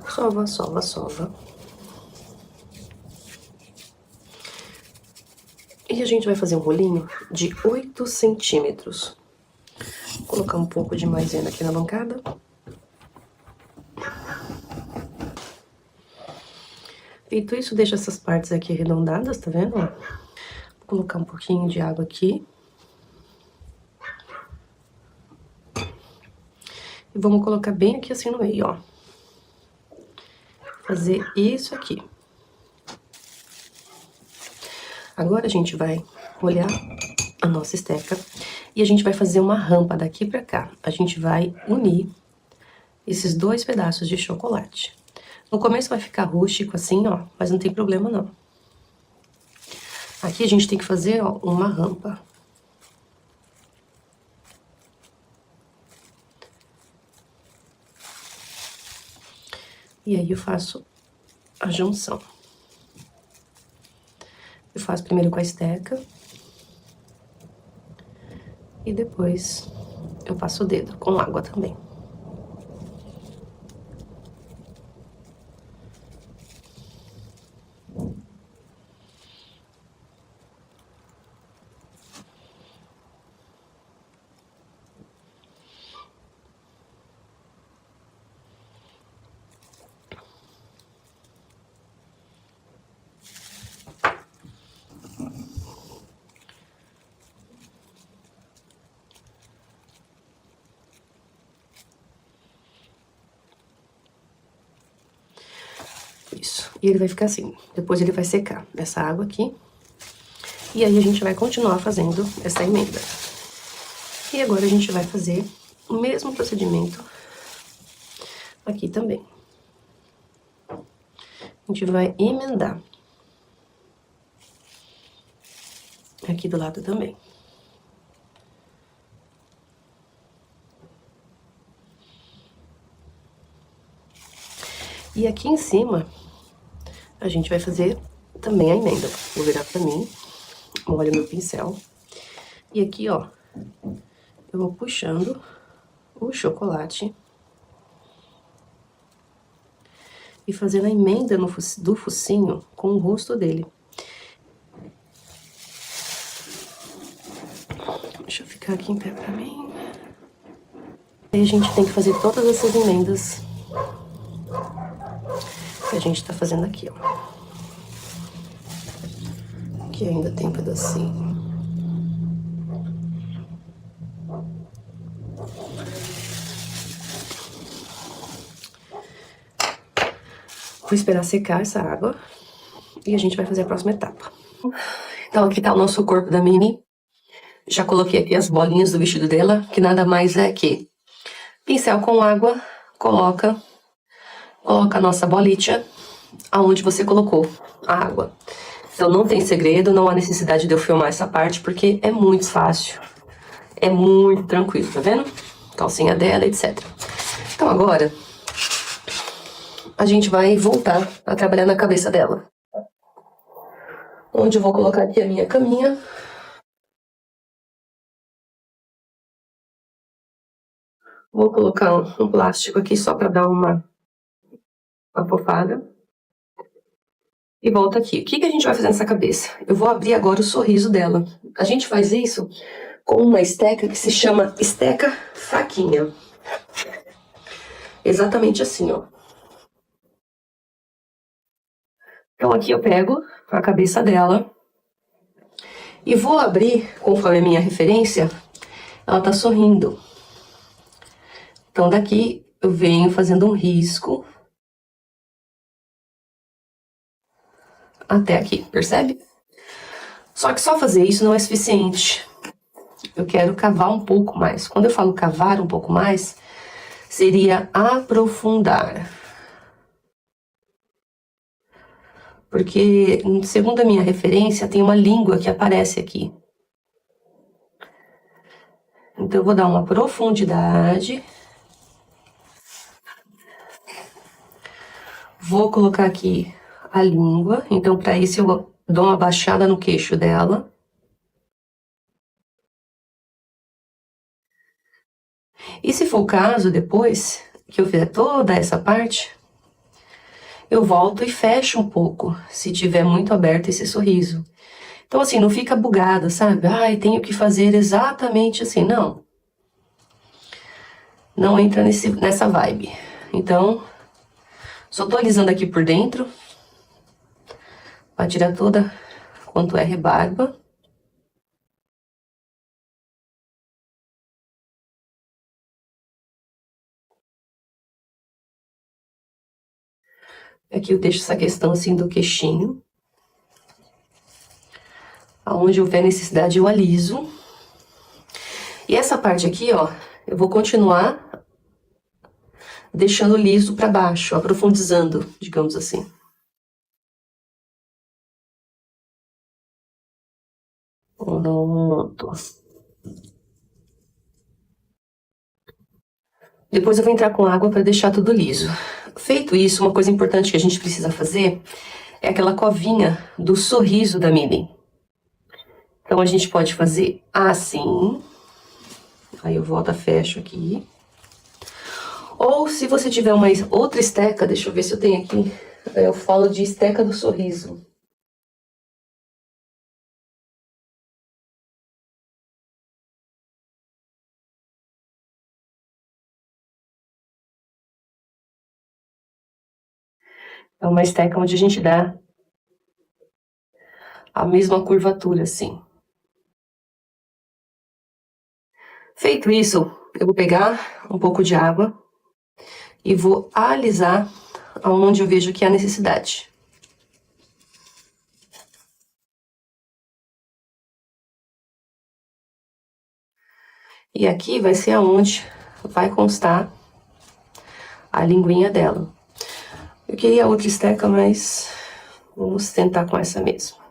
Sova, sova, sova. E a gente vai fazer um rolinho de 8 centímetros. Vou colocar um pouco de maisena aqui na bancada. Feito isso, deixa essas partes aqui arredondadas, tá vendo? Vou colocar um pouquinho de água aqui. E vamos colocar bem aqui assim no meio, ó. Fazer isso aqui. Agora a gente vai molhar a nossa esteca e a gente vai fazer uma rampa daqui pra cá. A gente vai unir esses dois pedaços de chocolate. No começo vai ficar rústico assim, ó, mas não tem problema não. Aqui a gente tem que fazer, ó, uma rampa. E aí eu faço a junção. Eu faço primeiro com a esteca. E depois eu passo o dedo com água também. Isso. E ele vai ficar assim. Depois ele vai secar essa água aqui. E aí a gente vai continuar fazendo essa emenda. E agora a gente vai fazer o mesmo procedimento aqui também. A gente vai emendar. Aqui do lado também. E aqui em cima, a gente vai fazer também a emenda. Vou virar pra mim, molho meu pincel. E aqui, ó, eu vou puxando o chocolate e fazendo a emenda do focinho com o rosto dele. Deixa eu ficar aqui em pé pra mim. E a gente tem que fazer todas essas emendas que a gente tá fazendo aqui, ó. Aqui ainda tem um pedacinho. Vou esperar secar essa água e a gente vai fazer a próxima etapa. Então aqui tá o nosso corpo da Minnie. Já coloquei aqui as bolinhas do vestido dela, que nada mais é que pincel com água, coloca a nossa bolita aonde você colocou a água. Então não tem segredo, não há necessidade de eu filmar essa parte, porque é muito fácil, é muito tranquilo, tá vendo? calcinha dela, etc. Então agora, a gente vai voltar a trabalhar na cabeça dela. Onde eu vou colocar aqui a minha caminha. Vou colocar um plástico aqui só para dar uma afofada. E volta aqui. O que a gente vai fazer nessa cabeça? Eu vou abrir agora o sorriso dela. A gente faz isso com uma esteca que se chama esteca fraquinha. Exatamente assim, ó. Então aqui eu pego a cabeça dela e vou abrir, conforme a minha referência, ela tá sorrindo. Então daqui eu venho fazendo um risco até aqui, percebe? Só que só fazer isso não é suficiente. Eu quero cavar um pouco mais. Quando eu falo cavar um pouco mais, seria aprofundar. Porque, segundo a minha referência, tem uma língua que aparece aqui. Então, eu vou dar uma profundidade. Vou colocar aqui a língua. Então, para isso, eu dou uma baixada no queixo dela. E se for o caso, depois que eu fizer toda essa parte, eu volto e fecho um pouco, se tiver muito aberto esse sorriso. Então, assim, não fica bugada, sabe? Ai, tenho que fazer exatamente assim. Não. Não entra nessa vibe. Então, só tô alisando aqui por dentro, pra tirar toda quanto é rebarba. Aqui eu deixo essa questão assim do queixinho. Aonde houver necessidade eu aliso. E essa parte aqui, ó, eu vou continuar deixando liso pra baixo, aprofundizando, digamos assim. Pronto. Depois eu vou entrar com água para deixar tudo liso. Feito isso, uma coisa importante que a gente precisa fazer é aquela covinha do sorriso da Minnie. Então a gente pode fazer assim. Aí eu volto, fecho aqui. Ou se você tiver uma outra esteca, deixa eu ver se eu tenho aqui. Eu falo de esteca do sorriso. É uma esteca onde a gente dá a mesma curvatura, assim. Feito isso, eu vou pegar um pouco de água e vou alisar onde eu vejo que há necessidade. E aqui vai ser aonde vai constar a linguinha dela. Eu queria outra esteca, mas vamos tentar com essa mesmo.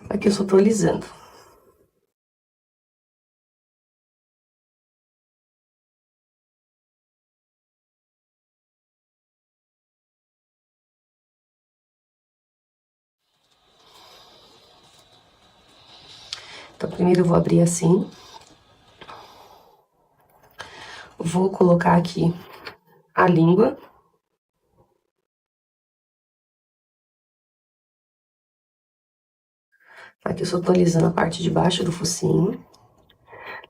Aqui eu só tô alisando. Então, primeiro eu vou abrir assim. Vou colocar aqui a língua. Aqui eu só tô alisando a parte de baixo do focinho.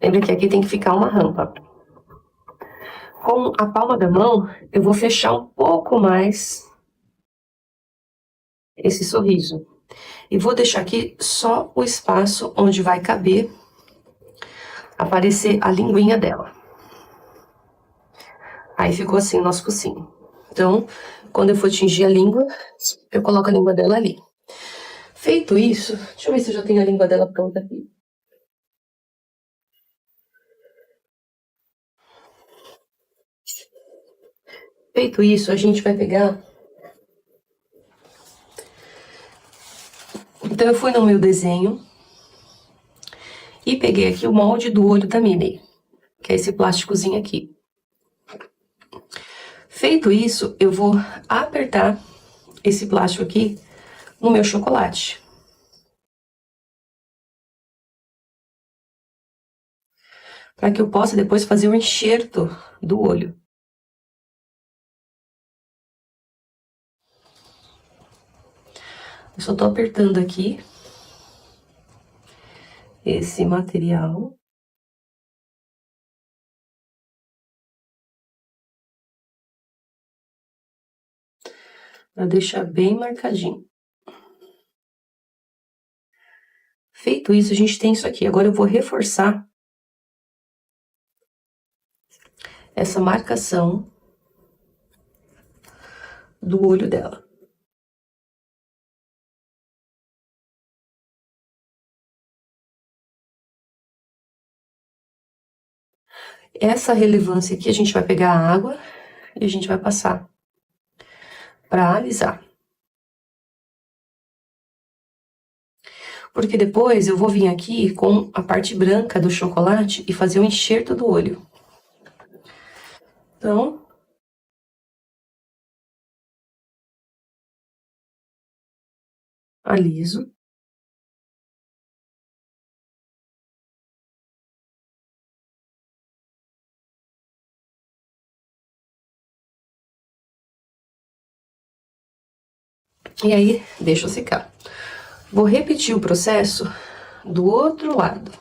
Lembra que aqui tem que ficar uma rampa. Com a palma da mão, eu vou fechar um pouco mais esse sorriso. E vou deixar aqui só o espaço onde vai caber, aparecer a linguinha dela. Aí ficou assim o nosso focinho. Então, quando eu for tingir a língua, eu coloco a língua dela ali. Feito isso, deixa eu ver se eu já tenho a língua dela pronta aqui. Feito isso, a gente vai pegar... Então, eu fui no meu desenho e peguei aqui o molde do olho da Minnie, que é esse plásticozinho aqui. Feito isso, eu vou apertar esse plástico aqui no meu chocolate. Para que eu possa depois fazer o enxerto do olho. Eu só tô apertando aqui esse material. Para deixar bem marcadinho. Feito isso, a gente tem isso aqui. Agora eu vou reforçar essa marcação do olho dela. Essa relevância aqui, a gente vai pegar a água e a gente vai passar para alisar. Porque depois eu vou vir aqui com a parte branca do chocolate e fazer o enxerto do olho. Então, aliso. E aí, deixa eu secar. Vou repetir o processo do outro lado.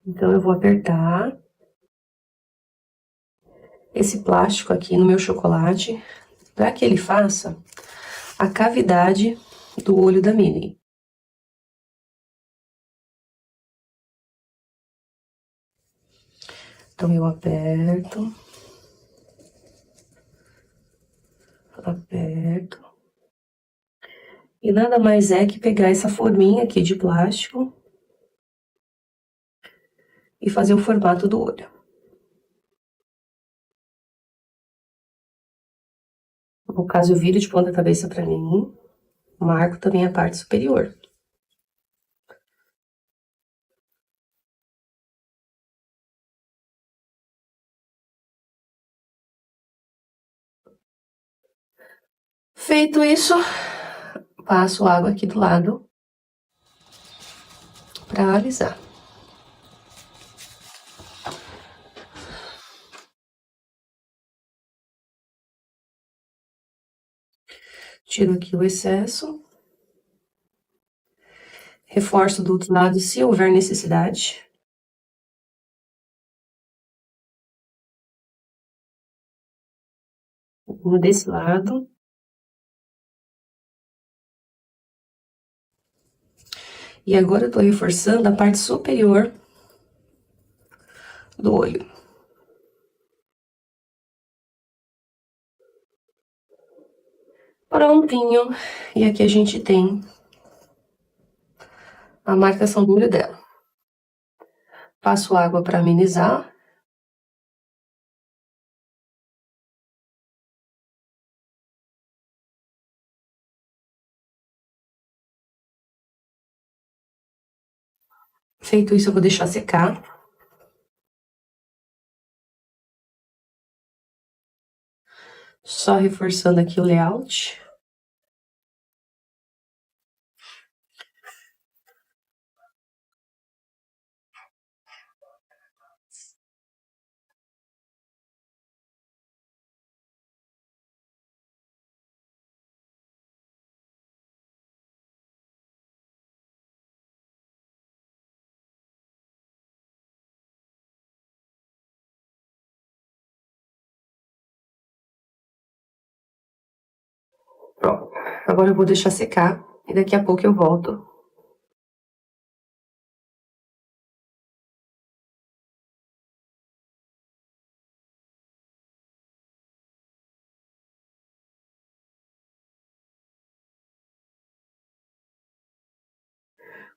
Então, eu vou apertar esse plástico aqui no meu chocolate para que ele faça a cavidade do olho da Minnie. Então, eu aperto. Aperto. E nada mais é que pegar essa forminha aqui de plástico e fazer o formato do olho. No caso, eu viro de ponta cabeça pra mim, marco também a parte superior. Feito isso, passo água aqui do lado pra alisar. Tiro aqui o excesso. Reforço do outro lado se houver necessidade. Um desse lado. E agora eu tô reforçando a parte superior do olho. Prontinho. E aqui a gente tem a marcação do olho dela. Passo água para amenizar. Feito isso, eu vou deixar secar. Só reforçando aqui o layout. Pronto. Agora eu vou deixar secar e daqui a pouco eu volto.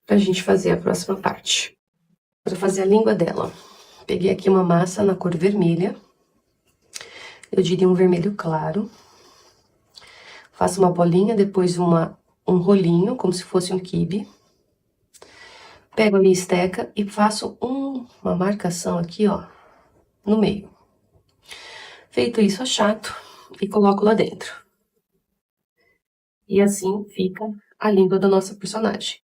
Pra gente fazer a próxima parte. Para fazer a língua dela. Peguei aqui uma massa na cor vermelha. eu diria um vermelho claro. Faço uma bolinha, depois um rolinho, como se fosse um quibe. Pego a minha esteca e faço uma marcação aqui, ó, no meio. Feito isso, achato e coloco lá dentro. E assim fica a língua da nossa personagem.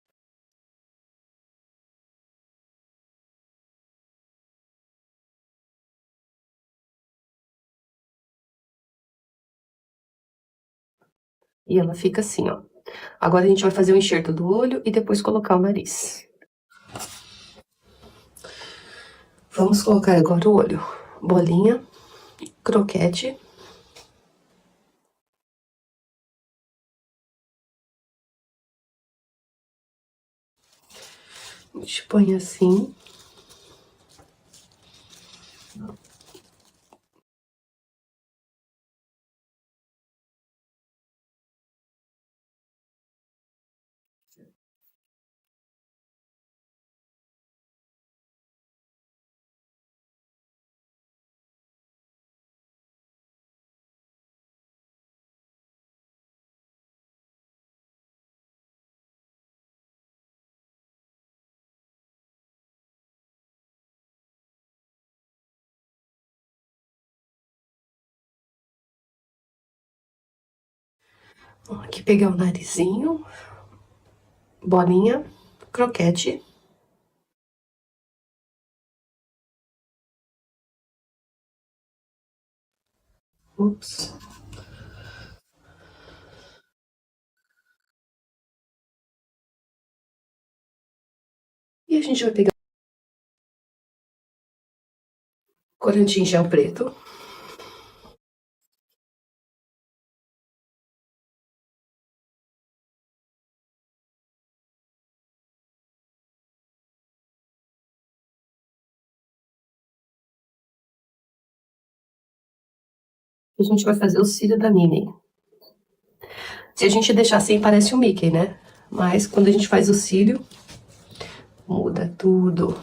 E ela fica assim, ó. Agora a gente vai fazer o enxerto do olho e depois colocar o nariz. Vamos colocar agora o olho. Bolinha, croquete. A gente põe assim. Aqui pegar o narizinho. Bolinha, croquete. Ups. E a gente vai pegar corante em gel preto. A gente vai fazer o cílio da Minnie. Se a gente deixar assim, parece o Mickey, né? Mas quando a gente faz o cílio, muda tudo.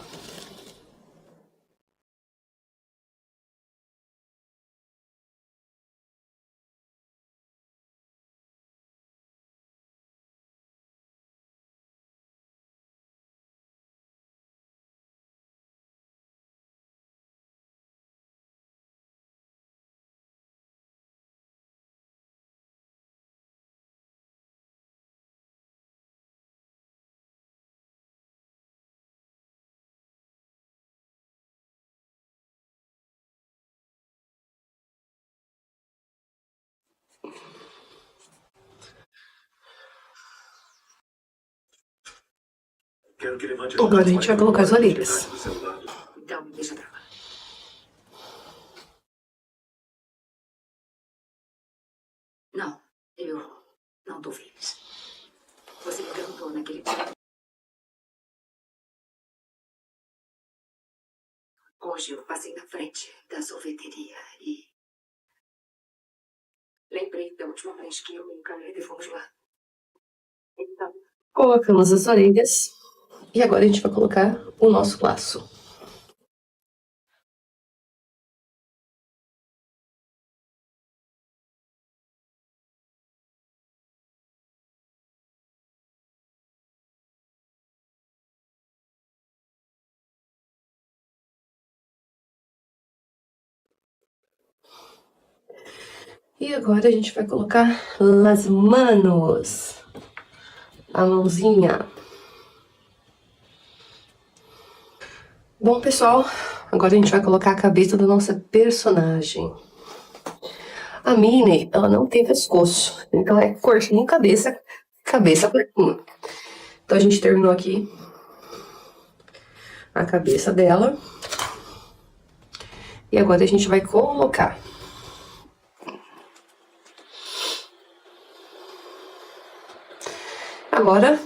Agora a gente vai colocar as orelhas. Então, deixa pra lá. Não, eu não tô feliz. Você me perguntou naquele dia. Hoje eu passei na frente da sorveteria e lembrei da última vez que eu e o Caleb fomos lá. Então, Colocamos as orelhas. E agora a gente vai colocar o nosso laço. E agora a gente vai colocar las manos. A mãozinha. Bom, pessoal, agora a gente vai colocar a cabeça da nossa personagem. A Minnie, ela não tem pescoço, então é cortinho cabeça, cabeça cortinho. Então a gente terminou aqui a cabeça dela. E agora a gente vai colocar. Agora,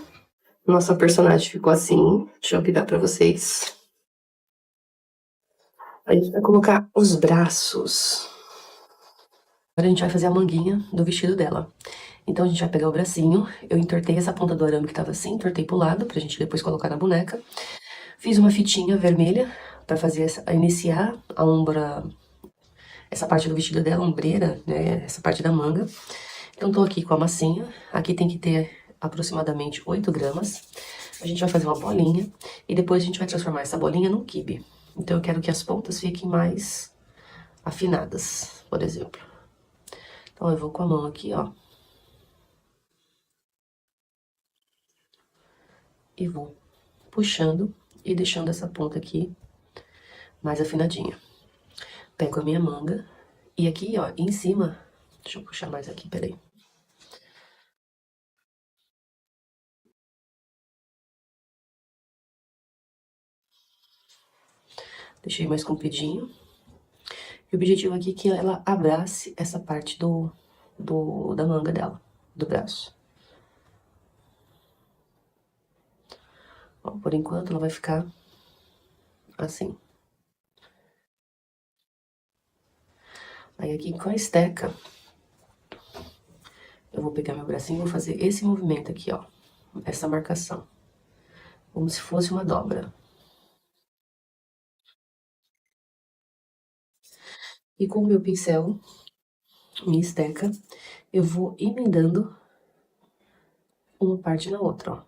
nossa personagem ficou assim. Deixa eu virar pra vocês. A gente vai colocar os braços. Agora a gente vai fazer a manguinha do vestido dela. Então a gente vai pegar o bracinho. Eu entortei essa ponta do arame que tava assim, entortei pro lado, pra gente depois colocar na boneca. Fiz uma fitinha vermelha pra fazer iniciar a ombra essa parte do vestido dela, ombreira, né? Essa parte da manga. Então, tô aqui com a massinha. Aqui tem que ter aproximadamente 8 gramas. A gente vai fazer uma bolinha e depois a gente vai transformar essa bolinha num quibe. Então, eu quero que as pontas fiquem mais afinadas, por exemplo. Então, eu vou com a mão aqui, ó. E vou puxando e deixando essa ponta aqui mais afinadinha. Pego a minha manga e aqui, ó, em cima... Deixa eu puxar mais aqui, peraí. Deixei mais compridinho. E o objetivo aqui é que ela abrace essa parte da manga dela, do braço. Ó, por enquanto ela vai ficar assim. Aí aqui com a esteca, eu vou pegar meu bracinho e vou fazer esse movimento aqui, ó. Essa marcação. Como se fosse uma dobra. E com o meu pincel, minha esteca, eu vou emendando uma parte na outra, ó.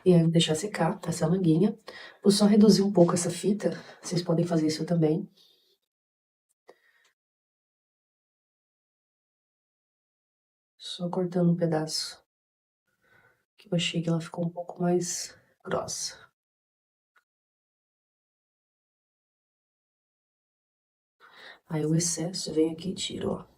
E aí, eu vou deixar secar essa manguinha. Vou só reduzir um pouco essa fita. Vocês podem fazer isso também. Só cortando um pedaço. Que eu achei que ela ficou um pouco mais grossa. Aí o excesso vem aqui e tiro, ó.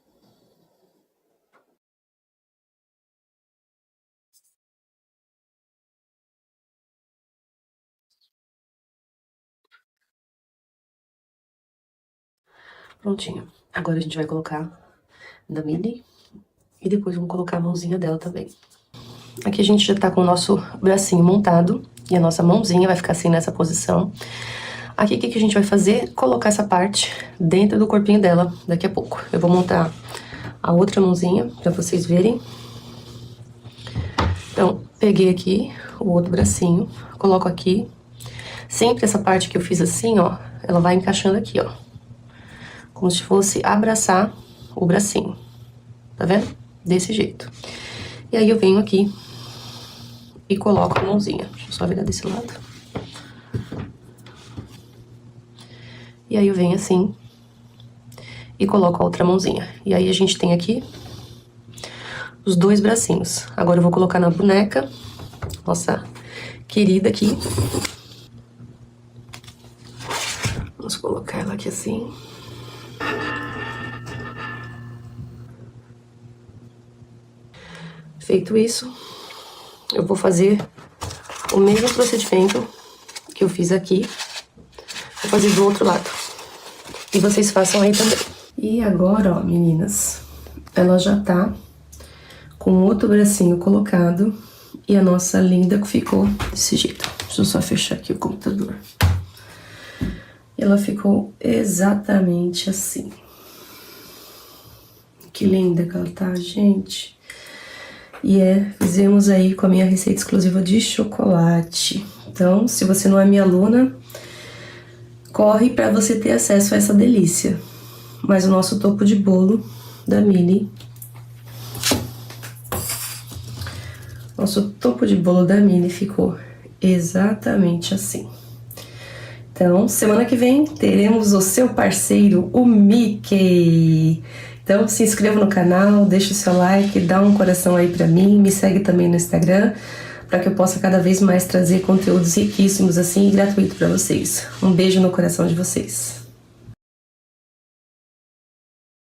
Prontinho. Agora a gente vai colocar da Minnie. E depois vamos colocar a mãozinha dela também. Aqui a gente já tá com o nosso bracinho montado. E a nossa mãozinha vai ficar assim nessa posição. Aqui o que a gente vai fazer? Colocar essa parte dentro do corpinho dela daqui a pouco. Eu vou montar a outra mãozinha pra vocês verem. Então, peguei aqui o outro bracinho, coloco aqui. Sempre essa parte que eu fiz assim, ó, ela vai encaixando aqui, ó. Como se fosse abraçar o bracinho. Tá vendo? Desse jeito. E aí eu venho aqui e coloco a mãozinha. Deixa eu só virar desse lado. E aí eu venho assim e coloco a outra mãozinha. E aí a gente tem aqui os dois bracinhos. Agora eu vou colocar na boneca, nossa querida aqui. Vamos colocar ela aqui assim. Feito isso, eu vou fazer o mesmo procedimento que eu fiz aqui. Vou fazer do outro lado. E vocês façam aí também. E agora, ó, meninas, ela já tá com o outro bracinho colocado. E a nossa linda ficou desse jeito. Deixa eu só fechar aqui o computador. Ela ficou exatamente assim. Que linda que ela tá, gente. E fizemos aí com a minha receita exclusiva de chocolate. Então, se você não é minha aluna, corre para você ter acesso a essa delícia. Mas o nosso topo de bolo da Minnie. Nosso topo de bolo da Minnie ficou exatamente assim. Então, semana que vem teremos o seu parceiro, o Mickey. Então, se inscreva no canal, deixa o seu like, dá um coração aí pra mim, me segue também no Instagram, para que eu possa cada vez mais trazer conteúdos riquíssimos assim e gratuito pra vocês. Um beijo no coração de vocês.